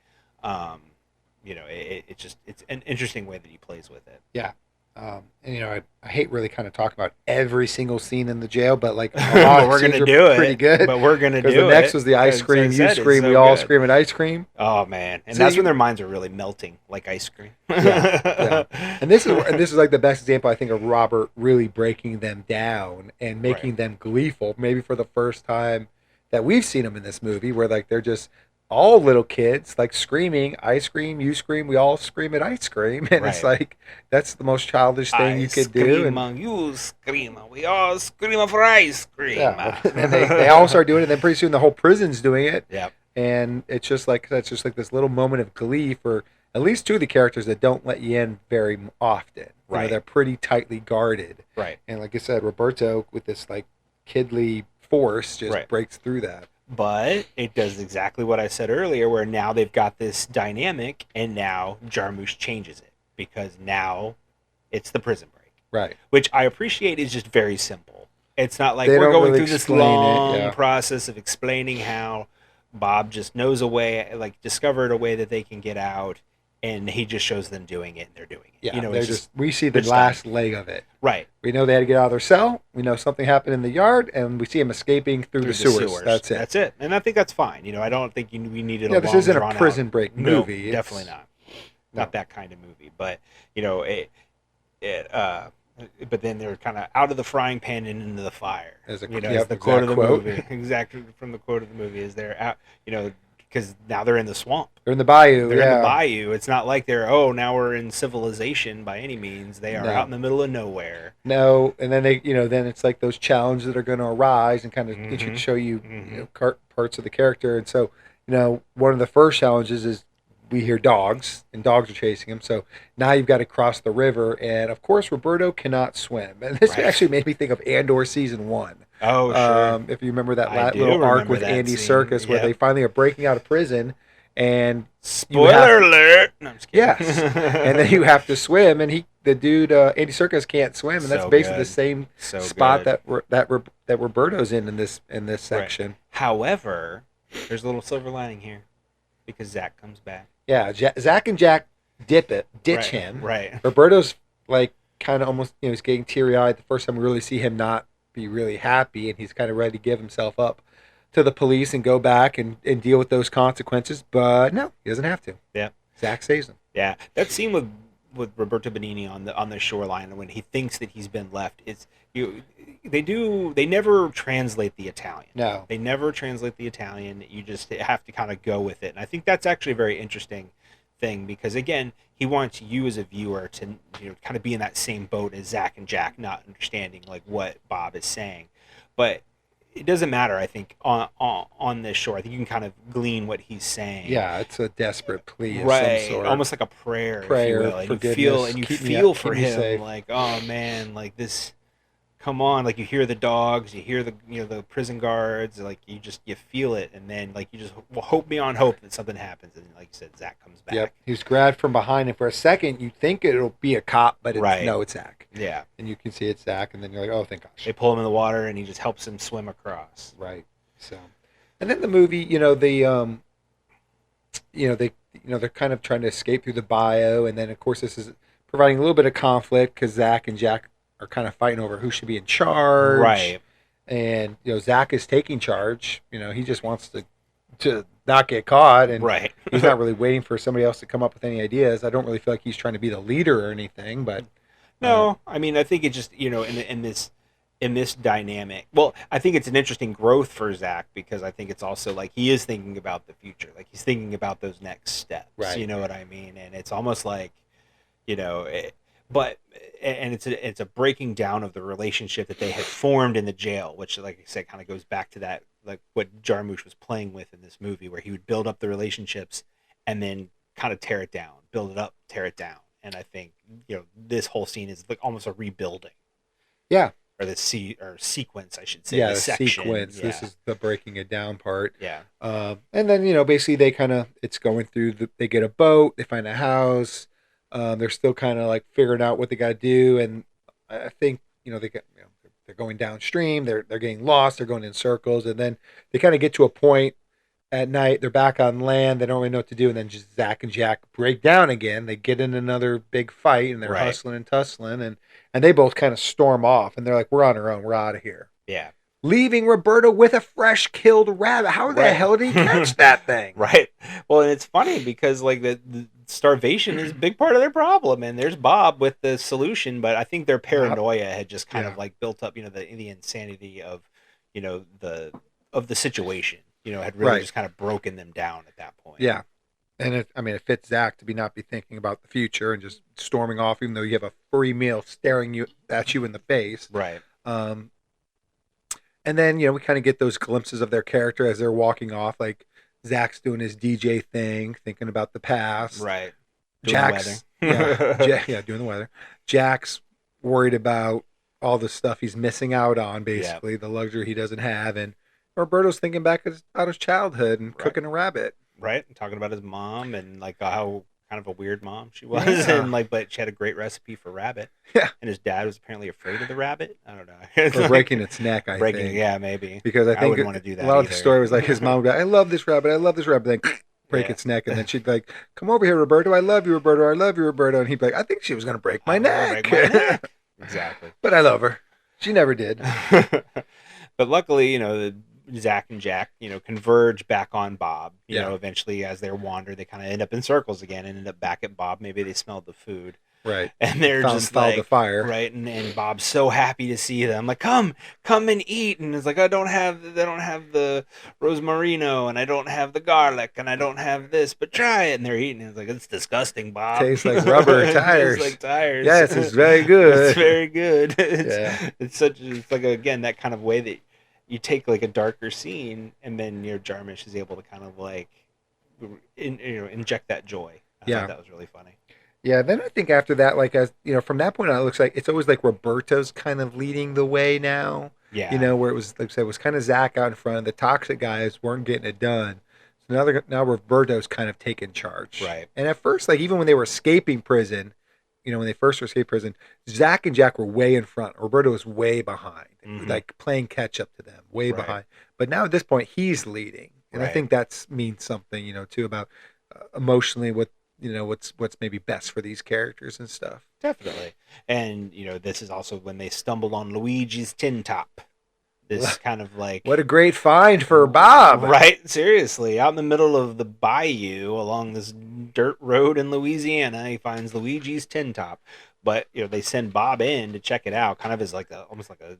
It's an interesting way that he plays with it. Yeah. And I hate really kind of talking about every single scene in the jail, but like a lot we're scenes gonna do it. Pretty good. But we're gonna do it. The next was the ice cream. You scream. We all scream at ice cream. Oh man, and So that's when their minds are really melting like ice cream. Yeah. And this is like the best example I think of Robert really breaking them down and making them gleeful. Maybe for the first time that we've seen them in this movie, where like they're just all little kids like screaming ice cream, you scream, we all scream at ice cream, and it's like that's the most childish thing you could do. And you scream, we all scream for ice cream. Yeah. And they all start doing it, and then pretty soon the whole prison's doing it. Yeah. And it's just like this little moment of glee for at least two of the characters that don't let you in very often. Right. They're pretty tightly guarded. Right. And like I said, Roberto with this like kidly force just breaks through that. But it does exactly what I said earlier, where now they've got this dynamic, and now Jarmusch changes it, because now it's the prison break. Right. Which I appreciate is just very simple. It's not like They we're don't going really through this explain long process of explaining how Bob just knows a way, like discovered a way that they can get out, and he just shows them doing it, and they're doing it. Yeah, we see the last leg of it. Right. We know they had to get out of their cell. We know something happened in the yard, and we see him escaping through the sewers. That's it. That's it. And I think that's fine. I don't think we needed a long, this isn't a drawn prison out break movie. No, definitely not. Not that kind of movie. But, but then they're kind of out of the frying pan and into the fire. As the quote of the movie. Exactly from the quote of the movie is they're out, because now they're in the swamp. They're in the bayou. They're in the bayou. It's not like now we're in civilization by any means. They are out in the middle of nowhere. No, and then then it's like those challenges that are going to arise and kind of show you, parts of the character. And so, one of the first challenges is we hear dogs, and dogs are chasing him. So now you've got to cross the river, and of course Roberto cannot swim. And this actually made me think of Andor season 1. Oh, sure. If you remember that little arc with Andy Serkis, where they finally are breaking out of prison, and spoiler alert. No, I'm just kidding. Yes, and then you have to swim, and Andy Serkis can't swim, and that's basically the same spot that Roberto's in this section. Right. However, there's a little silver lining here, because Zack comes back. Yeah, Zack and Jack ditch him. Right. Roberto's like kind of almost, he's getting teary-eyed the first time we really see him not be really happy, and he's kind of ready to give himself up to the police and go back and deal with those consequences. But no, he doesn't have to. Yeah. Zack saves him. Yeah, that scene with Roberto Benigni on the shoreline when he thinks that he's been left, they never translate the Italian. No. They never translate the Italian. You just have to kind of go with it. And I think that's actually a very interesting thing, because again, he wants you as a viewer to kind of be in that same boat as Zack and Jack, not understanding like what Bob is saying. But it doesn't matter, I think, on this shore. I think you can kind of glean what he's saying. Yeah, it's a desperate plea of right, some sort. Almost like a prayer, if you will. And you feel for him, like, oh man, like this. Come on, like you hear the dogs, you hear the prison guards, like you feel it, and then like you just hope beyond hope that something happens, and like you said, Zack comes back. Yep, he's grabbed from behind, and for a second you think it'll be a cop, but it's Zack. Yeah, and you can see it's Zack, and then you're like, oh, thank gosh. They pull him in the water, and he just helps him swim across. Right. So, and then the movie, they're kind of trying to escape through the bayou, and then of course this is providing a little bit of conflict because Zack and Jack are kind of fighting over who should be in charge. Right. And, Zack is taking charge. He just wants to not get caught. And he's not really waiting for somebody else to come up with any ideas. I don't really feel like he's trying to be the leader or anything, but. No, I mean, I think it just, in this dynamic, well, I think it's an interesting growth for Zack, because I think it's also like he is thinking about the future. Like he's thinking about those next steps. Right. You know what I mean? And it's almost like, but it's a breaking down of the relationship that they had formed in the jail, which, like I said, kind of goes back to that, like what Jarmusch was playing with in this movie, where he would build up the relationships and then kind of tear it down, build it up, tear it down. And I think this whole scene is like almost a rebuilding. Yeah. Or the sequence, I should say. Yeah, the sequence. Yeah. This is the breaking it down part. Yeah. And then basically it's going through. They get a boat. They find a house. They're still kind of like figuring out what they got to do, and I think they're going downstream. They're getting lost. They're going in circles, and then they kind of get to a point at night. They're back on land. They don't really know what to do, and then just Zack and Jack break down again. They get in another big fight, and they're hustling and tussling, and they both kind of storm off, and they're like, "We're on our own. We're out of here." Yeah. Leaving Roberto with a fresh killed rabbit. How the hell did he catch that thing? Right. Well, and it's funny because like the starvation is a big part of their problem, and there's Bob with the solution, but I think their paranoia had just kind of like built up, the insanity of, the situation, had really just kind of broken them down at that point. Yeah. And it fits Zack to not be thinking about the future and just storming off, even though you have a free meal staring at you in the face. Right. And then, we kind of get those glimpses of their character as they're walking off. Like, Zack's doing his DJ thing, thinking about the past. Right. Jack's, doing the weather. Jack's worried about all the stuff he's missing out on, basically, the luxury he doesn't have. And Roberto's thinking back about his childhood and cooking a rabbit. Right. And talking about his mom and, like, how kind of a weird mom she was, and but she had a great recipe for rabbit. Yeah. And his dad was apparently afraid of the rabbit. I don't know. Or breaking its neck, I think. Yeah, maybe. Because I think wouldn't want to do that a lot either. of the story was like his mom would be like, I love this rabbit. Then break its neck, and then she'd be like, come over here, Roberto. I love you, Roberto. I love you, Roberto. And he'd be like, I think she was going to break my neck. Exactly. But I love her. She never did. But luckily, Zack and Jack, converge back on Bob. You know, eventually as they wander, they kind of end up in circles again and end up back at Bob. Maybe they smelled the food. Right. And they're just follow like, the fire. right, and Bob's so happy to see them. Like, come and eat. And it's like, they don't have the rosmarino, and I don't have the garlic, and I don't have this, but try it. And they're eating. It's like, it's disgusting, Bob. Tastes like rubber tires. Tastes like tires. Yes, it's very good. It's very good. Yeah. It's like, again, that kind of way that you take like a darker scene, and then Jarmusch is able to kind of like inject that joy. I thought that was really funny. Yeah, then I think after that, like, as from that point on, it looks like it's always like Roberto's kind of leading the way now. Yeah. Where it was, like I said, it was kind of Zack out in front. The toxic guys weren't getting it done. So now Roberto's kind of taking charge. Right. And at first, like, even when they were escaping prison, when they first escaped prison, Zack and Jack were way in front. Roberto was way behind, like playing catch up to them, way behind. But now at this point, he's leading. And I think that means something, too, about emotionally what's maybe best for these characters and stuff. Definitely. And this is also when they stumble on Luigi's tin top. This kind of like, what a great find for Bob, right? Seriously, out in the middle of the bayou along this dirt road in Louisiana, he finds Luigi's tin top. But they send Bob in to check it out, kind of as like almost like a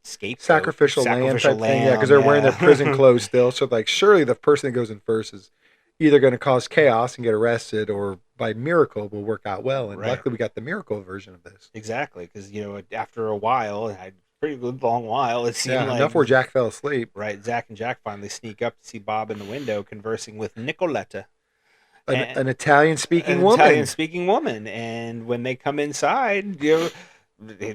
scapegoat, sacrificial lamb type thing. Yeah, because they're wearing their prison clothes still. So like, surely the person that goes in first is either going to cause chaos and get arrested, or by miracle will work out well. And luckily we got the miracle version of this. Exactly, because after a while, a pretty good long while, it seemed like enough where Jack fell asleep. Right, Zack and Jack finally sneak up to see Bob in the window conversing with Nicoletta, an Italian-speaking woman. Italian-speaking woman, and when they come inside,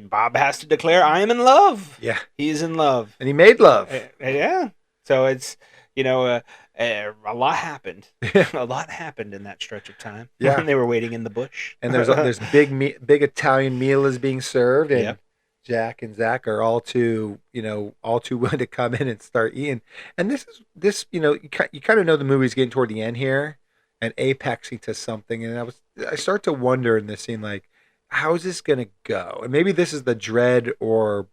Bob has to declare, "I am in love." Yeah, he's in love, and he made love. Yeah, so it's a lot happened. A lot happened in that stretch of time. Yeah, when they were waiting in the bush. And there's big Italian meal is being served, and Jack and Zack are all too willing to come in and start eating. And this you kind of know the movie's getting toward the end here, and apexing to something. And I start to wonder in this scene, like, how is this gonna go? And maybe this is the dread or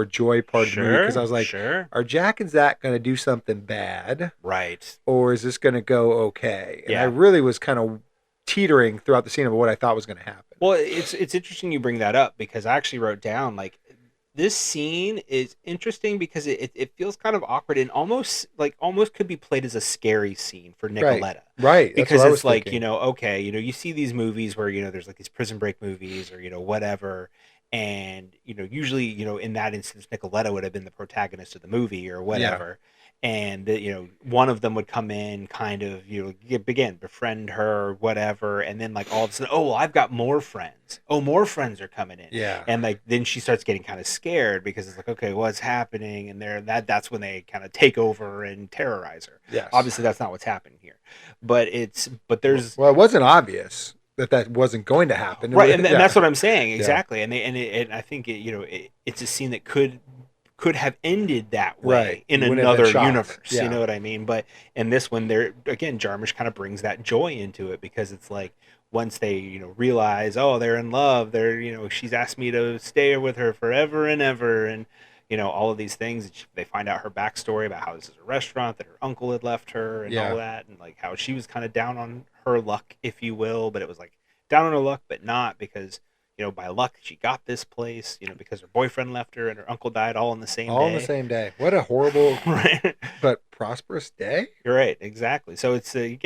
joy part of the movie, because I was like, are Jack and Zack going to do something bad? Right. Or is this going to go okay? And I really was kind of teetering throughout the scene of what I thought was going to happen. Well, it's interesting you bring that up, because I actually wrote down, like, this scene is interesting because it feels kind of awkward and almost could be played as a scary scene for Nicoletta. Right. Because it's like, thinking. Okay, you see these movies where, there's like these prison break movies or, whatever. And, usually, in that instance, Nicoletta would have been the protagonist of the movie or whatever. Yeah. And, one of them would come in, kind of, befriend her or whatever. And then, like, all of a sudden, oh, well, I've got more friends. Oh, more friends are coming in. Yeah. And, like, then she starts getting kind of scared because it's like, okay, what's happening? And that's when they kind of take over and terrorize her. Yes. Obviously, that's not what's happening here. But there's... Well, it wasn't obvious that wasn't going to happen, right? And that's what I'm saying, exactly. Yeah. And I think it's a scene that could have ended that way in another universe. Yeah. You know what I mean? But in this one, Jarmusch kind of brings that joy into it, because it's like, once they realize, oh, they're in love, she's asked me to stay with her forever and ever, and all of these things. They find out her backstory about how this is a restaurant that her uncle had left her, and all that, and like how she was kind of down on her luck, if you will, but it was like down on her luck, but not, because by luck she got this place, because her boyfriend left her and her uncle died all in the same day. All in the same day. What a horrible but prosperous day. You're right, exactly. So it's the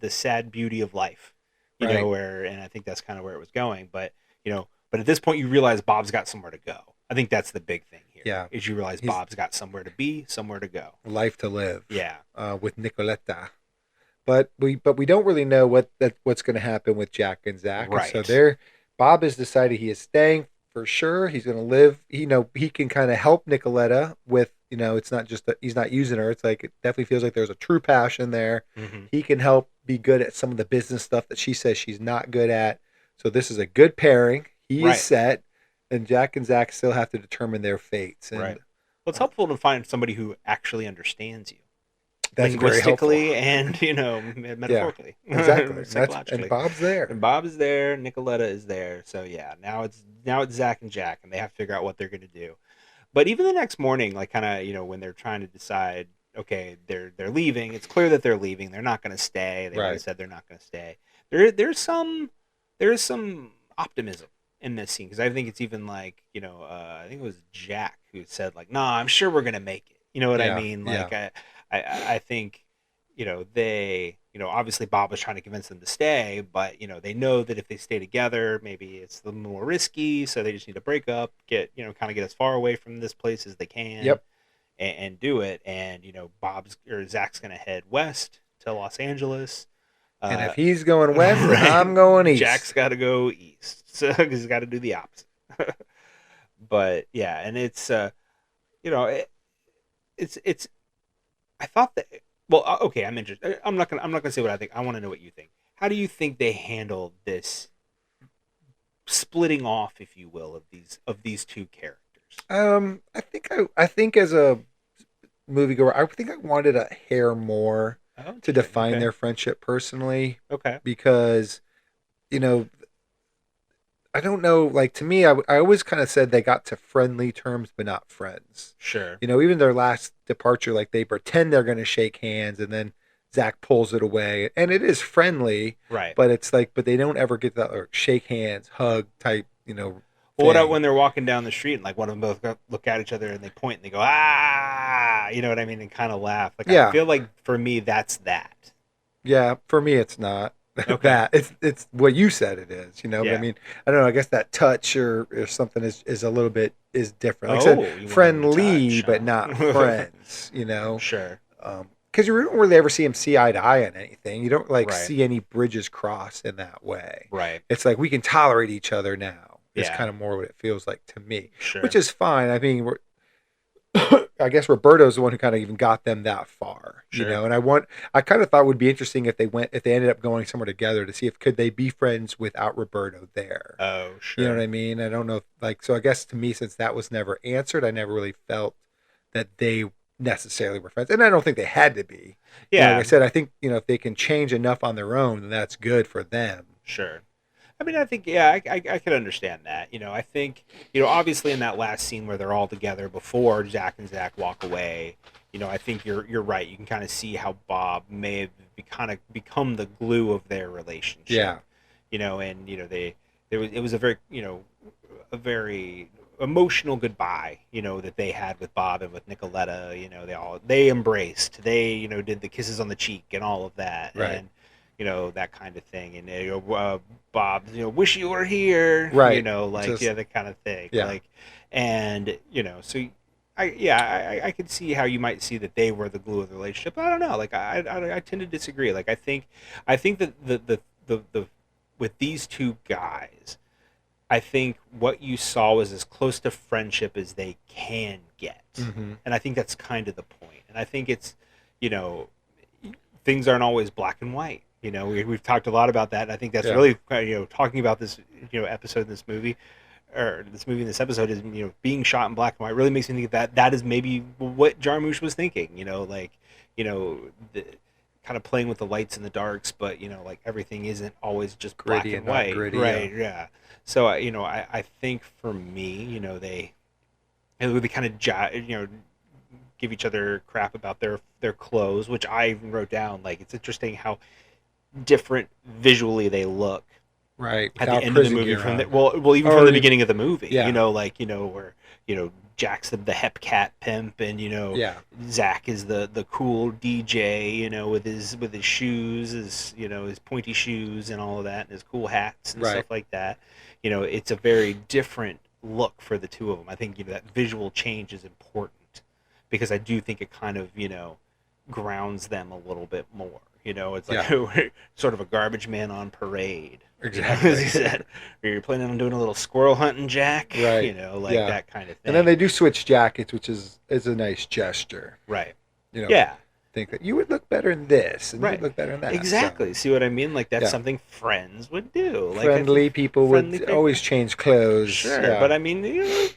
sad beauty of life, where, and I think that's kind of where it was going, but at this point you realize Bob's got somewhere to go. I think that's the big thing here. Yeah. Is you realize Bob's got somewhere to be, somewhere to go. Life to live. Yeah. With Nicoletta. But we don't really know what's going to happen with Jack and Zack. Right. And so Bob has decided he is staying for sure. He's going to live. He can kind of help Nicoletta with, it's not just that he's not using her. It's like, it definitely feels like there's a true passion there. Mm-hmm. He can help be good at some of the business stuff that she says she's not good at. So this is a good pairing. He is set. And Jack and Zack still have to determine their fates. And, right. Well, it's helpful to find somebody who actually understands you. That's linguistically and, metaphorically. Yeah, exactly. And Bob's there. And Bob is there. Nicoletta is there. So, yeah, now it's Zack and Jack, and they have to figure out what they're going to do. But even the next morning, like, kind of, when they're trying to decide, okay, they're leaving. It's clear that they're leaving. They're not going to stay. They already said they're not going to stay. There's some optimism in this scene, because I think it's even like, I think it was Jack who said like, "Nah, I'm sure we're gonna make it." You know what I mean? Like I think, they, obviously Bob was trying to convince them to stay, but they know that if they stay together, maybe it's a little more risky, so they just need to break up, get kind of get as far away from this place as they can. Yep. And do it, and Zach's gonna head west to Los Angeles. And if he's going west, right, I'm going east. Jack's got to go east, so he's got to do the opposite. But yeah, and it's it's. I thought that. Well, okay, I'm interested. I'm not gonna say what I think. I want to know what you think. How do you think they handled this splitting off, if you will, of these two characters? I think as a moviegoer, I think I wanted a hair more to define their friendship personally. Okay. Because, I don't know, like, to me, I always kind of said they got to friendly terms, but not friends. Sure. Even their last departure, like, they pretend they're going to shake hands, and then Zack pulls it away, and it is friendly. Right. But it's like, but they don't ever get that like, shake hands, hug type, Well, what about when they're walking down the street and like one of them both look at each other and they point and they go, "Ah," you know what I mean, and kind of laugh. Like, I feel like for me that's that. Yeah, for me it's not. Okay. That it's what you said it is, Yeah. But I mean, I don't know, I guess that touch or something is a little bit is different. Like I said, you friendly touch, but not friends, Sure. Because you don't really ever see them see eye to eye on anything. You don't Right. see any bridges cross in that way. Right. It's like we can tolerate each other now. It's Yeah. kind of more what it feels like to me, Sure. which is fine. I mean, I guess Roberto's the one who kind of even got them that far, Sure. And I kind of thought it would be interesting if they ended up going somewhere together to see if could they be friends without Roberto there. Oh, sure. You know what I mean? I don't know, so I guess to me, since that was never answered, I never really felt that they necessarily were friends, and I don't think they had to be. Yeah. Like I said, I think if they can change enough on their own, then that's good for them. Sure. I mean, I think, I could understand that. I think, obviously in that last scene where they're all together before Jack and Zack walk away, I think you're right. You can kind of see how Bob may have kind of become the glue of their relationship. Yeah. And it was a very emotional goodbye, that they had with Bob and with Nicoletta. They embraced. They did the kisses on the cheek and all of that. Right. And that kind of thing, and Bob, wish you were here, right? That kind of thing, yeah. Like, and so I could see how you might see that they were the glue of the relationship. But I don't know, like I tend to disagree. Like I think that the with these two guys, I think what you saw was as close to friendship as they can get, and I think that's kind of the point. And I think it's things aren't always black and white. We've talked a lot about that, and I think that's really, talking about this, episode in this movie, or this movie in this episode is, being shot in black and white really makes me think that is maybe what Jarmusch was thinking, the kind of playing with the lights and the darks, but, like everything isn't always just gritty black and white. Gritty, right, yeah. So, I think for me, they kind of, give each other crap about their clothes, which I even wrote down. Like, it's interesting how different visually they look, right, at the end of the movie from even from the beginning of the movie. Where Jack's the hep cat pimp, and Zack is the cool DJ, with his shoes, his pointy shoes and all of that, and his cool hats and stuff like that. It's a very different look for the two of them. I think that visual change is important, because I do think it kind of grounds them a little bit more. It's like sort of a garbage man on parade. Exactly. As he said, you're planning on doing a little squirrel hunting, Jack. Right. That kind of thing. And then they do switch jackets, which is a nice gesture. Right. Yeah. Think that you would look better in this, and you would look better in that. Exactly. So, see what I mean? Like, that's something friends would do. Like, friendly people would always change clothes. Sure, yeah. but I mean,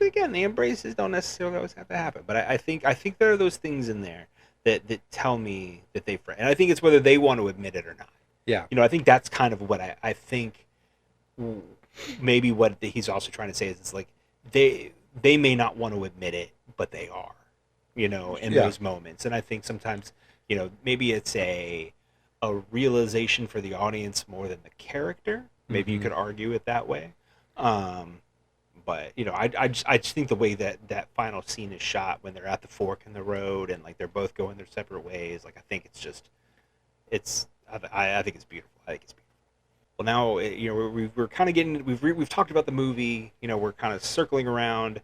again, the embraces don't necessarily always have to happen. But I think there are those things in there that tell me that they friend. And I think it's whether they want to admit it or not. Yeah. I think that's kind of what I think. Maybe what he's also trying to say is it's like they may not want to admit it, but they are, in those moments. And I think sometimes, maybe it's a realization for the audience more than the character. Maybe you could argue it that way. But I just think the way that final scene is shot when they're at the fork in the road and like they're both going their separate ways, like I think it's just I think it's beautiful. I think it's beautiful. Well, now we're kind of getting we've talked about the movie. We're kind of circling around.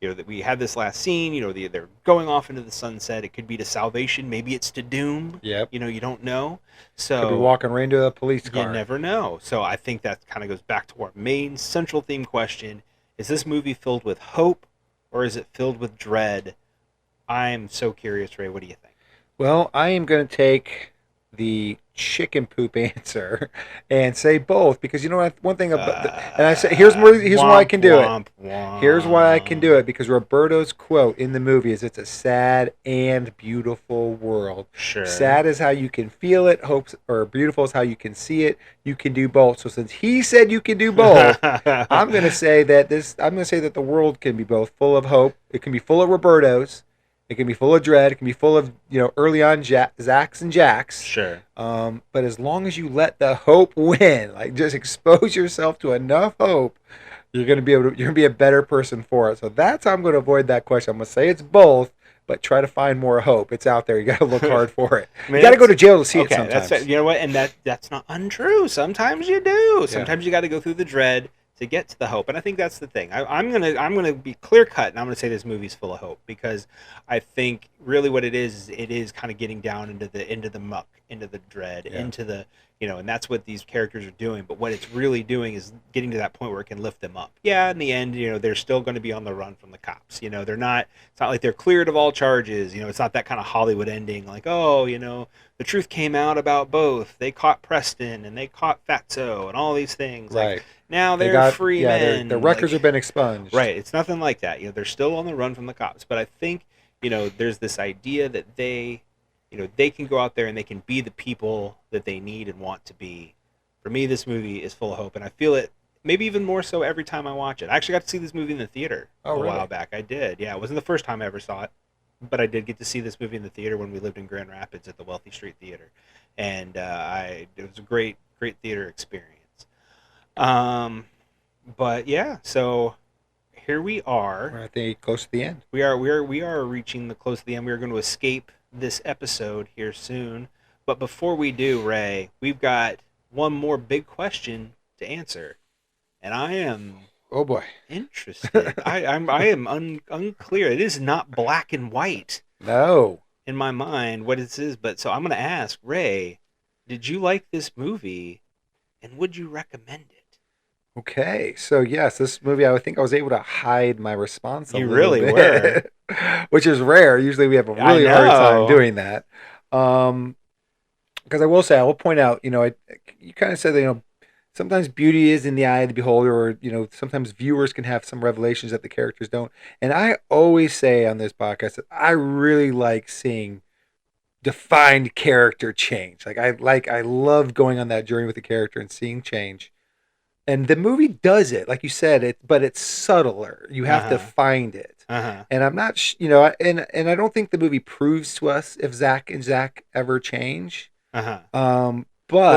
That we had this last scene. They're going off into the sunset. It could be to salvation. Maybe it's to doom. Yep. You don't know. So could be walking right into a police car. You never know. So I think that kind of goes back to our main central theme question: is this movie filled with hope, or is it filled with dread? I'm so curious, Ray. What do you think? Well, I am going to take the chicken poop answer and say both, because you know what, one thing about and I say here's why I can do it. Here's why I can do it, because Roberto's quote in the movie is, "It's a sad and beautiful world." Sure. Sad is how you can feel it, or beautiful is how you can see it. You can do both. So since he said you can do both, I'm going to say that the world can be both full of hope. It can be full of Roberto's. It can be full of dread. It can be full of, early on Zacks and Jacks. Sure. But as long as you let the hope win, like just expose yourself to enough hope, you're gonna be a better person for it. So that's how I'm going to avoid that question. I'm going to say it's both, but try to find more hope. It's out there. You got to look hard for it. You got to go to jail to see it sometimes. You know what? And that's not untrue. Sometimes you do. Sometimes you got to go through the dread to get to the hope, and I think that's the thing. I'm gonna be clear cut, and I'm gonna say this movie's full of hope, because I think really what it is kind of getting down into the muck, into the dread, into the and that's what these characters are doing. But what it's really doing is getting to that point where it can lift them up. Yeah, in the end, they're still going to be on the run from the cops. They're not. It's not like they're cleared of all charges. It's not that kind of Hollywood ending, like the truth came out about both. They caught Preston and they caught Fatso and all these things. Right. Like, now they're free men. Their records have been expunged. Right. It's nothing like that. They're still on the run from the cops. But I think, there's this idea that they can go out there and they can be the people that they need and want to be. For me, this movie is full of hope, and I feel it maybe even more so every time I watch it. I actually got to see this movie in the theater a while back. I did. Yeah, it wasn't the first time I ever saw it, but I did get to see this movie in the theater when we lived in Grand Rapids at the Wealthy Street Theater, and it was a great theater experience. But yeah, so here we are. We're at the close to the end. We are reaching the close to the end. We are going to escape this episode here soon. But before we do, Ray, we've got one more big question to answer, and I am interested. I am unclear. It is not black and white. No. In my mind, what it is, but so I'm going to ask Ray, did you like this movie, and would you recommend it? Okay, so yes, this movie, I think I was able to hide my response a little really bit, were. Which is rare. Usually we have a really hard time doing that. Because I will point out, you kind of said, sometimes beauty is in the eye of the beholder, or, sometimes viewers can have some revelations that the characters don't. And I always say on this podcast that I really like seeing defined character change. I love going on that journey with the character and seeing change. And the movie does it, like you said, but it's subtler. You have to find it. And I'm not, and I don't think the movie proves to us if Zack and Zack ever change. But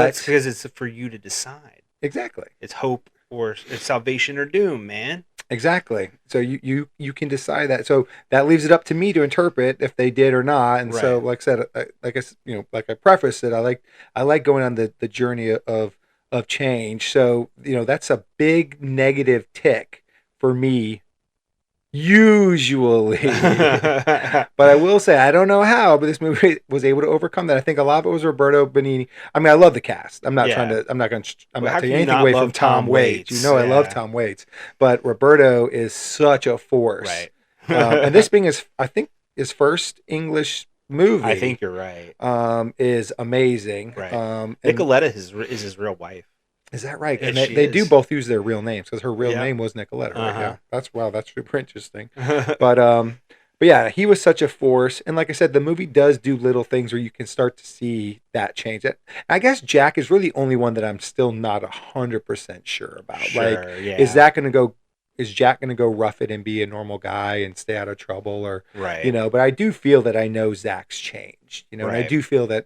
it's because it's for you to decide. Exactly. It's hope or it's salvation or doom, man. Exactly. So you can decide that. So that leaves it up to me to interpret if they did or not. And so, like I said, like I prefaced it, I like going on the journey of change. So, that's a big negative tick for me, usually. But I will say, I don't know how, but this movie was able to overcome that. I think a lot of it was Roberto Benigni. I mean, I love the cast. I'm not taking anything away from Tom Waits. I love Tom Waits. But Roberto is such a force. Right. And this being his first English movie, I think you're right. Is amazing. Right. Nicoletta is his real wife. Is that right? Yes, and they do both use their real names, because her real name was Nicoletta. Right? Yeah. That's super interesting. But yeah, he was such a force. And like I said, the movie does do little things where you can start to see that change. I guess Jack is really the only one that I'm still not 100% sure about. Sure, is Jack going to go rough it and be a normal guy and stay out of trouble, or but I do feel that I know Zach's changed, and I do feel that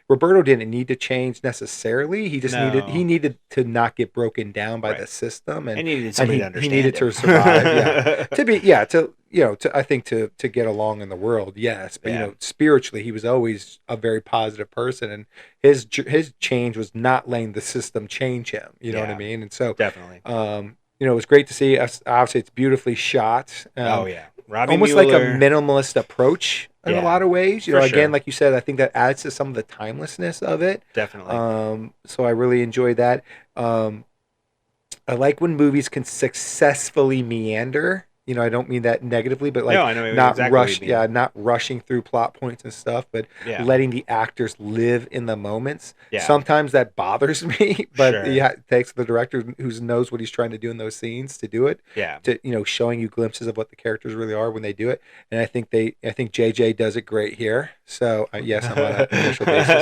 Roberto didn't need to change necessarily. He just No. needed to not get broken down by the system, and he needed somebody to understand. He needed to survive. I think to get along in the world. Yes, but spiritually, he was always a very positive person, and his change was not letting the system change him. You know what I mean? And so definitely. It was great to see. Obviously, it's beautifully shot. Robbie almost Mueller. like a minimalist approach in a lot of ways. Again, like you said, I think that adds to some of the timelessness of it. Definitely. So I really enjoyed that. I like when movies can successfully meander. I don't mean that negatively, but like not rushing through plot points and stuff, but letting the actors live in the moments. Yeah. Sometimes that bothers me, but it takes the director who knows what he's trying to do in those scenes to do it. Yeah. To showing you glimpses of what the characters really are when they do it, and I think JJ does it great here. So yes, I'm on an initial basis,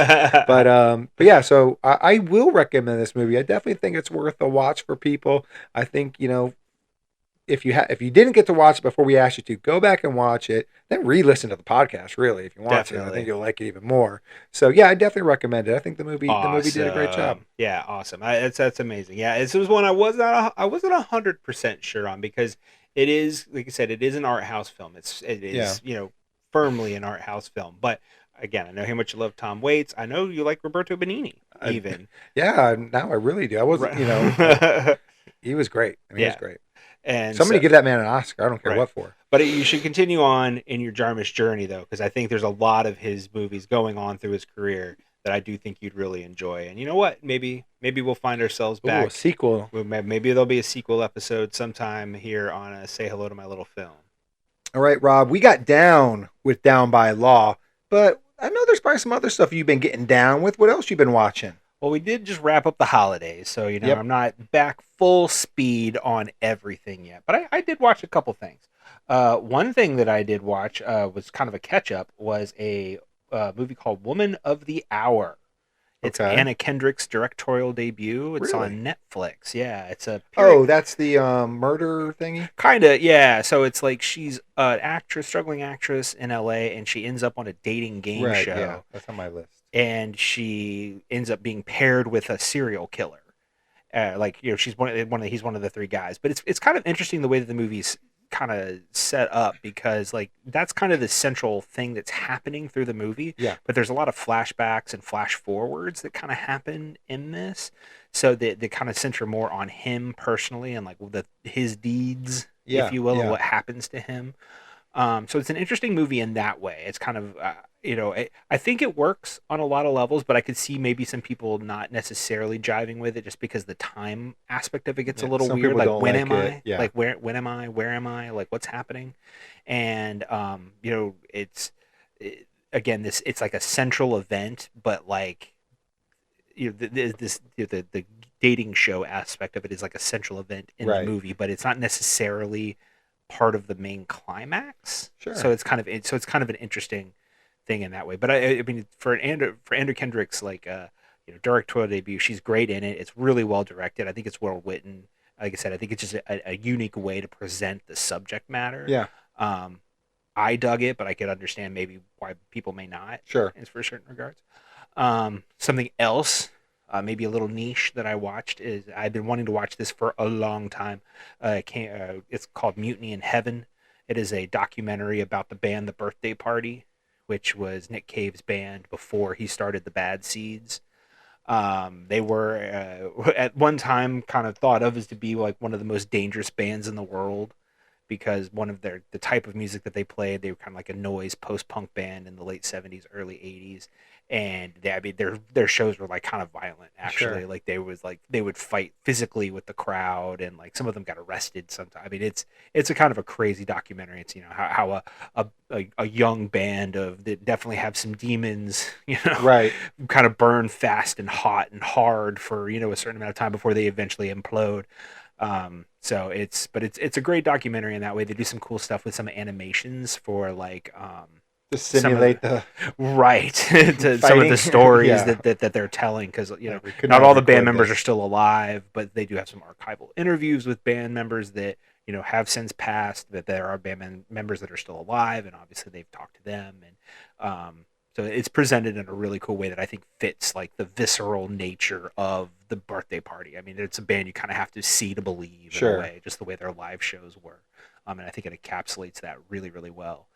but yeah. So I will recommend this movie. I definitely think it's worth a watch for people. I think if you didn't get to watch it before we asked you to, go back and watch it, then re-listen to the podcast. Really, if you want to, I think you'll like it even more. So yeah, I definitely recommend it. I think the movie did a great job. Yeah, awesome. That's amazing. Yeah, this was one I wasn't 100% sure on, because it is, like I said, it is an art house film. It is firmly an art house film. But again, I know how much you love Tom Waits. I know you like Roberto Benigni even. Now I really do. I wasn't, he was great. He was great. And somebody give that man an Oscar. I don't care what for. But you should continue on in your Jarmusch journey, though, because I think there's a lot of his movies going on through his career that I do think you'd really enjoy. And you know what? Maybe we'll find ourselves back. A sequel. Maybe there'll be a sequel episode sometime here on Say Hello to My Little Film. All right, Rob. We got down with Down by Law, but I know there's probably some other stuff you've been getting down with. What else you been watching? Well, we did just wrap up the holidays, so I'm not back full speed on everything yet. But I did watch a couple things. One thing that I did watch was kind of a catch-up, was a movie called Woman of the Hour. It's Anna Kendrick's directorial debut. It's on Netflix. Yeah, it's a that's the murder thingy? Kind of, yeah. So it's like she's an struggling actress in LA, and she ends up on a dating game show. Yeah, that's on my list. And she ends up being paired with a serial killer. He's one of the three guys. But it's kind of interesting the way that the movie's kind of set up, because like that's kind of the central thing that's happening through the movie. Yeah. But there's a lot of flashbacks and flash forwards that kind of happen in this, so they kind of center more on him personally and like his deeds, if you will, and what happens to him. So it's an interesting movie in that way. It's kind of I think it works on a lot of levels, but I could see maybe some people not necessarily jiving with it just because the time aspect of it gets a little weird. Like, when am I? Yeah. Like, when am I? Where am I? Like, what's happening? And it's like a central event, but like the dating show aspect of it is like a central event in the movie, but it's not necessarily part of the main climax. Sure. So it's kind of an interesting thing in that way. But I mean, for Anna Kendrick's directorial debut, she's great in it. It's really well directed. I think it's well written. Like I said, I think it's just a unique way to present the subject matter. Yeah. I dug it, but I could understand maybe why people may not. Sure. For certain regards. Something else, maybe a little niche that I watched, is I've been wanting to watch this for a long time. It's called Mutiny in Heaven. It is a documentary about the band The Birthday Party, which was Nick Cave's band before he started the Bad Seeds. They were at one time kind of thought of as to be like one of the most dangerous bands in the world, because the type of music that they played, they were kind of like a noise post-punk band in the late 70s, early 80s. And their shows were like kind of violent, actually. Sure. Like they would fight physically with the crowd, and like some of them got arrested sometimes. I mean, it's a kind of a crazy documentary. It's how a young band that definitely have some demons, right, kind of burn fast and hot and hard for a certain amount of time before they eventually implode. So it's a great documentary in that way. They do some cool stuff with some animations for like to simulate to some of the stories that they're telling, because not all the band members are still alive, but they do have some archival interviews with band members that have since passed, that there are band members that are still alive, and obviously they've talked to them, and So it's presented in a really cool way that I think fits like the visceral nature of the birthday party. I mean, it's a band you kind of have to see to believe in a way, just the way their live shows were. And I think it encapsulates that really, really well.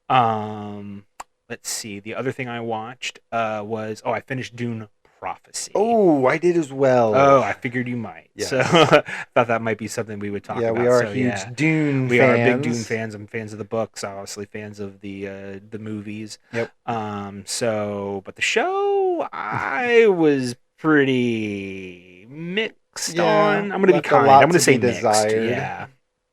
Let's see. The other thing I watched was I finished Dune Prophecy. Oh, I did as well. Oh, I figured you might. Yes. So I thought that might be something we would talk about. Yeah, we are huge Dune fans. We are big Dune fans. I'm fans of the books, obviously fans of the movies. Yep. But the show, I was pretty mixed on. I'm going to be kind. I'm going to say mixed. Yeah.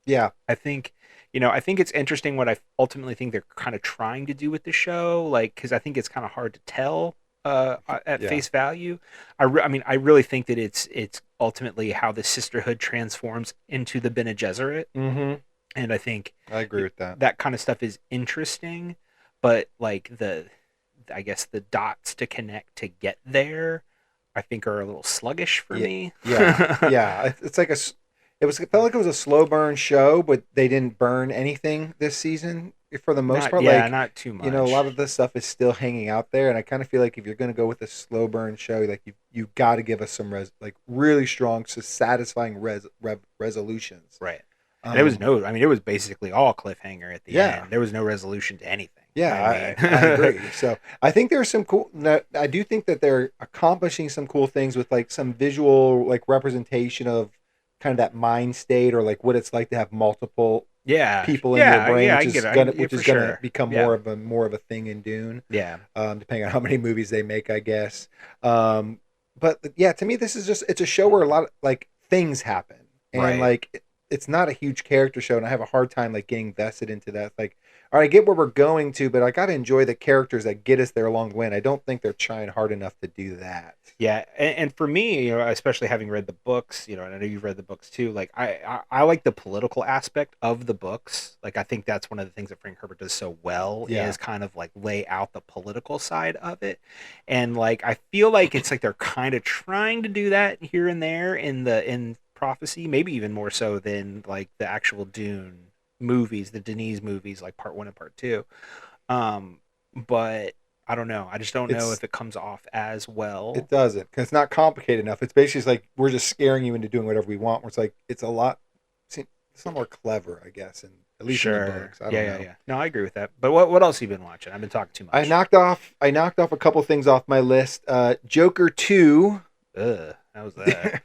Yeah. I think it's interesting what I ultimately think they're kind of trying to do with the show, like, because I think it's kind of hard to tell at face value. I really think that it's ultimately how the sisterhood transforms into the Bene Gesserit. Mm-hmm. And I think I agree with that. That kind of stuff is interesting, but like I guess the dots to connect to get there, I think are a little sluggish for me. Yeah, yeah. It's like it felt like it was a slow burn show, but they didn't burn anything this season for the most part. Yeah, not too much. A lot of the stuff is still hanging out there, and I kind of feel like if you're going to go with a slow burn show, like you got to give us some really strong, satisfying resolutions. Right. And it was basically all cliffhanger at the end. There was no resolution to anything. Yeah, I agree. So I think there's some cool. I do think that they're accomplishing some cool things with like some visual like representation of kind of that mind state, or like what it's like to have multiple people in your brain, which is gonna become more of a thing in Dune. Yeah. Depending on how many movies they make, I guess. But yeah, to me, it's a show where a lot of like things happen, and like it's not a huge character show, and I have a hard time like getting vested into that. Like, all right, I get where we're going to, but I got to enjoy the characters that get us there along the way. And I don't think they're trying hard enough to do that. Yeah, and for me, especially having read the books, and I know you've read the books too. Like, I like the political aspect of the books. Like, I think that's one of the things that Frank Herbert does so well is kind of like lay out the political side of it. And like, I feel like it's like they're kind of trying to do that here and there in Prophecy, maybe even more so than like the actual Dune movies, the Denis movies, like part 1 and part 2. But I don't know. I just don't know if it comes off as well. It doesn't, because it's not complicated enough. It's basically like we're just scaring you into doing whatever we want. Where it's like it's a lot more clever, I guess, and at least in the books. I don't know. Yeah. No, I agree with that. But what else have you been watching? I've been talking too much. I knocked off a couple things off my list. Joker 2. How was that?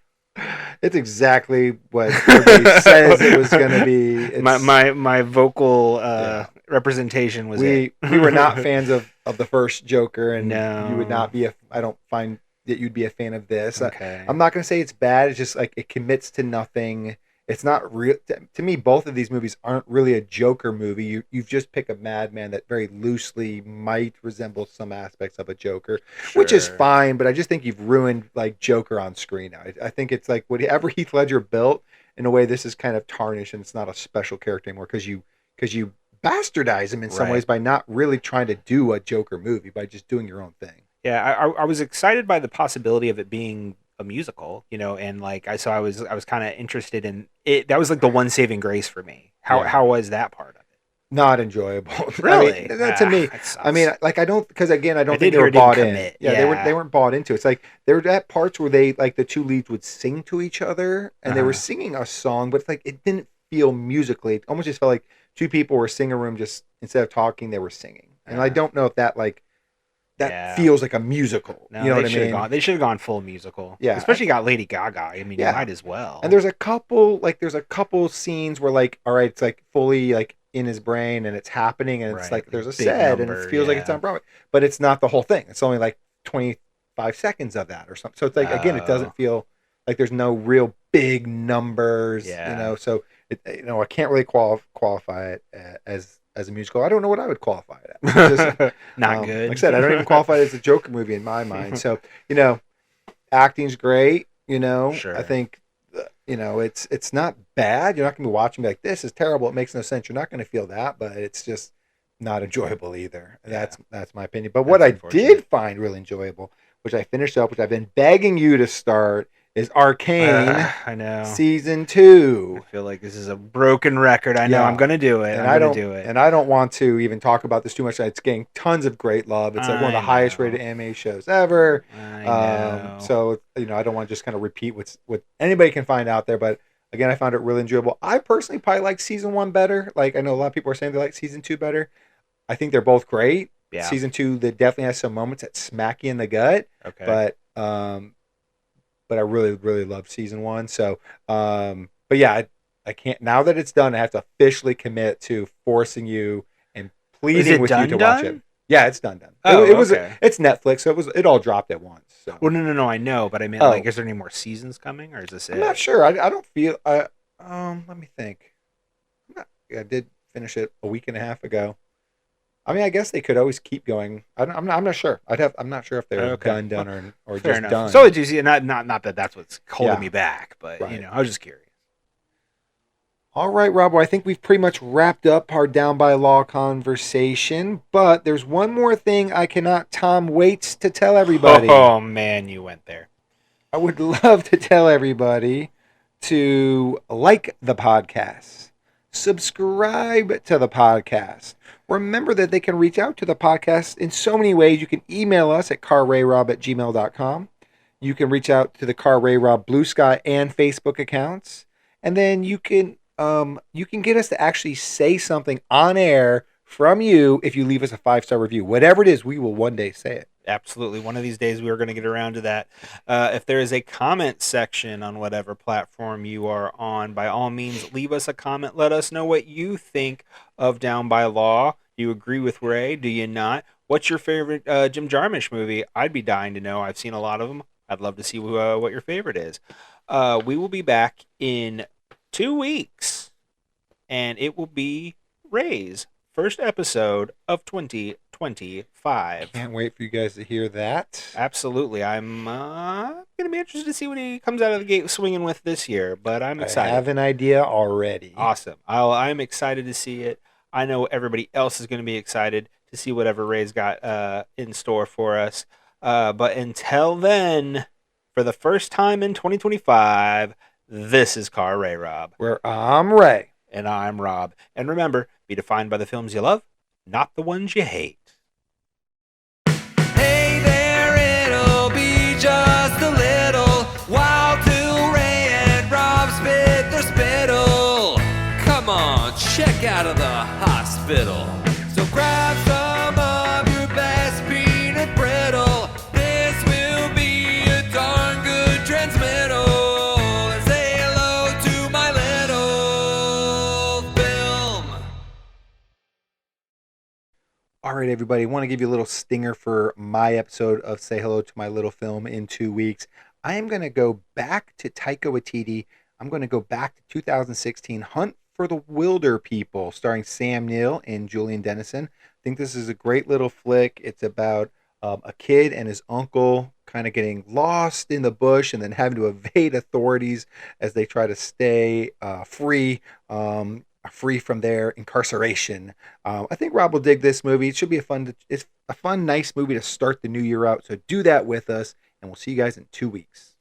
It's exactly what everybody says it was going to be. My vocal representation was we were not fans of the first Joker, and no. You would not be I don't find that you'd be a fan of this. Okay. I'm not going to say it's bad. It's just like it commits to nothing. It's not real to me. Both of these movies aren't really a Joker movie. You've just picked a madman that very loosely might resemble some aspects of a Joker, which is fine. But I just think you've ruined like Joker on screen now. I think it's like whatever Heath Ledger built. In a way, this is kind of tarnished, and it's not a special character anymore because you bastardize him in some ways by not really trying to do a Joker movie, by just doing your own thing. Yeah, I was excited by the possibility of it being a musical, and like I was kind of interested in it. That was like the one saving grace for me. How was that part of it? Not enjoyable. Really? To me, I mean, like I don't think they were bought in. Yeah, they weren't bought into it. It's like there were at parts where they like the two leads would sing to each other, and they were singing a song, but it's like it didn't feel musically. It almost just felt like two people were singing a room, just instead of talking, they were singing. And I don't know if that feels like a musical. No, you know what I mean? They should have gone full musical. Yeah. Especially got Lady Gaga. I mean, you might as well. And there's a couple scenes where like, all right, it's like fully like in his brain and it's happening and it's like there's a set and it feels like it's on Broadway. But it's not the whole thing. It's only like 25 seconds of that or something. So it's like, again, it doesn't feel like there's no real big numbers, so I can't really qualify it as a musical. I don't know what I would qualify it as. Not good. Like I said, I don't even qualify it as a Joker movie in my mind. So, acting's great, Sure. I think, it's not bad. You're not going to be watching like, this is terrible. It makes no sense. You're not going to feel that, but it's just not enjoyable either. Yeah. That's my opinion. But what I did find really enjoyable, which I finished up, which I've been begging you to start, is Arcane. I know. Season 2. I feel like this is a broken record. I know. Yeah. I'm going to do it. And I'm going to do it. And I don't want to even talk about this too much. It's getting tons of great love. It's like one of the highest rated anime shows ever. I know. So, I don't want to just kind of repeat what anybody can find out there. But again, I found it really enjoyable. I personally probably like season 1 better. Like, I know a lot of people are saying they like season 2 better. I think they're both great. Yeah. Season 2, that definitely has some moments that smack you in the gut. Okay. But I really, really love season 1. So, but yeah, I can't, now that it's done, I have to officially commit to forcing you and pleading with you to watch it. Yeah, it's done. Oh, okay. It's Netflix, so it all dropped at once. So. Well, no, I know, but I mean, like, is there any more seasons coming, or is this it? I'm not sure. I don't feel. Let me think. I did finish it a week and a half ago. I mean, I guess they could always keep going. I'm not sure. I'm not sure if they're done or just enough. done. So juicy. Not that that's what's holding me back, but right. I was just curious. All right, Rob. Well, I think we've pretty much wrapped up our Down by Law conversation, but there's one more thing I cannot wait to tell everybody. Oh man, you went there. I would love to tell everybody to like the podcast, subscribe to the podcast. Remember that they can reach out to the podcast in so many ways. You can email us at carrayrob@gmail.com. You can reach out to the Car Ray Rob Blue Sky and Facebook accounts. And then you can get us to actually say something on air from you if you leave us a 5-star review. Whatever it is, we will one day say it. Absolutely. One of these days we are going to get around to that. If there is a comment section on whatever platform you are on, by all means, leave us a comment. Let us know what you think of Down by Law. Do you agree with Ray? Do you not? What's your favorite Jim Jarmusch movie? I'd be dying to know. I've seen a lot of them. I'd love to see what your favorite is. We will be back in 2 weeks, and it will be Ray's first episode of 2025. Can't wait for you guys to hear that. Absolutely. I'm going to be interested to see what he comes out of the gate swinging with this year, but I'm excited. I have an idea already. Awesome. I'm excited to see it. I know everybody else is going to be excited to see whatever Ray's got in store for us. But until then, for the first time in 2025, this is Car Ray Rob. Where I'm Ray. And I'm Rob. And remember, be defined by the films you love, not the ones you hate. Hey there, it'll be just a little while till Ray and Rob spit their spittle. Come on, check out of the hospital. So grab some of your best peanut brittle. This will be a darn good transmittal. And say hello to my little film. All right, everybody. I want to give you a little stinger for my episode of Say Hello to My Little Film in 2 weeks. I am going to go back to Taika Waititi. I'm going to go back to 2016, Hunt for the Wilder People, starring Sam Neill and Julian Dennison. I think this is a great little flick. It's about a kid and his uncle kind of getting lost in the bush and then having to evade authorities as they try to stay free from their incarceration. I think Rob will dig this movie. It should be it's a fun, nice movie to start the new year out. So do that with us, and we'll see you guys in 2 weeks.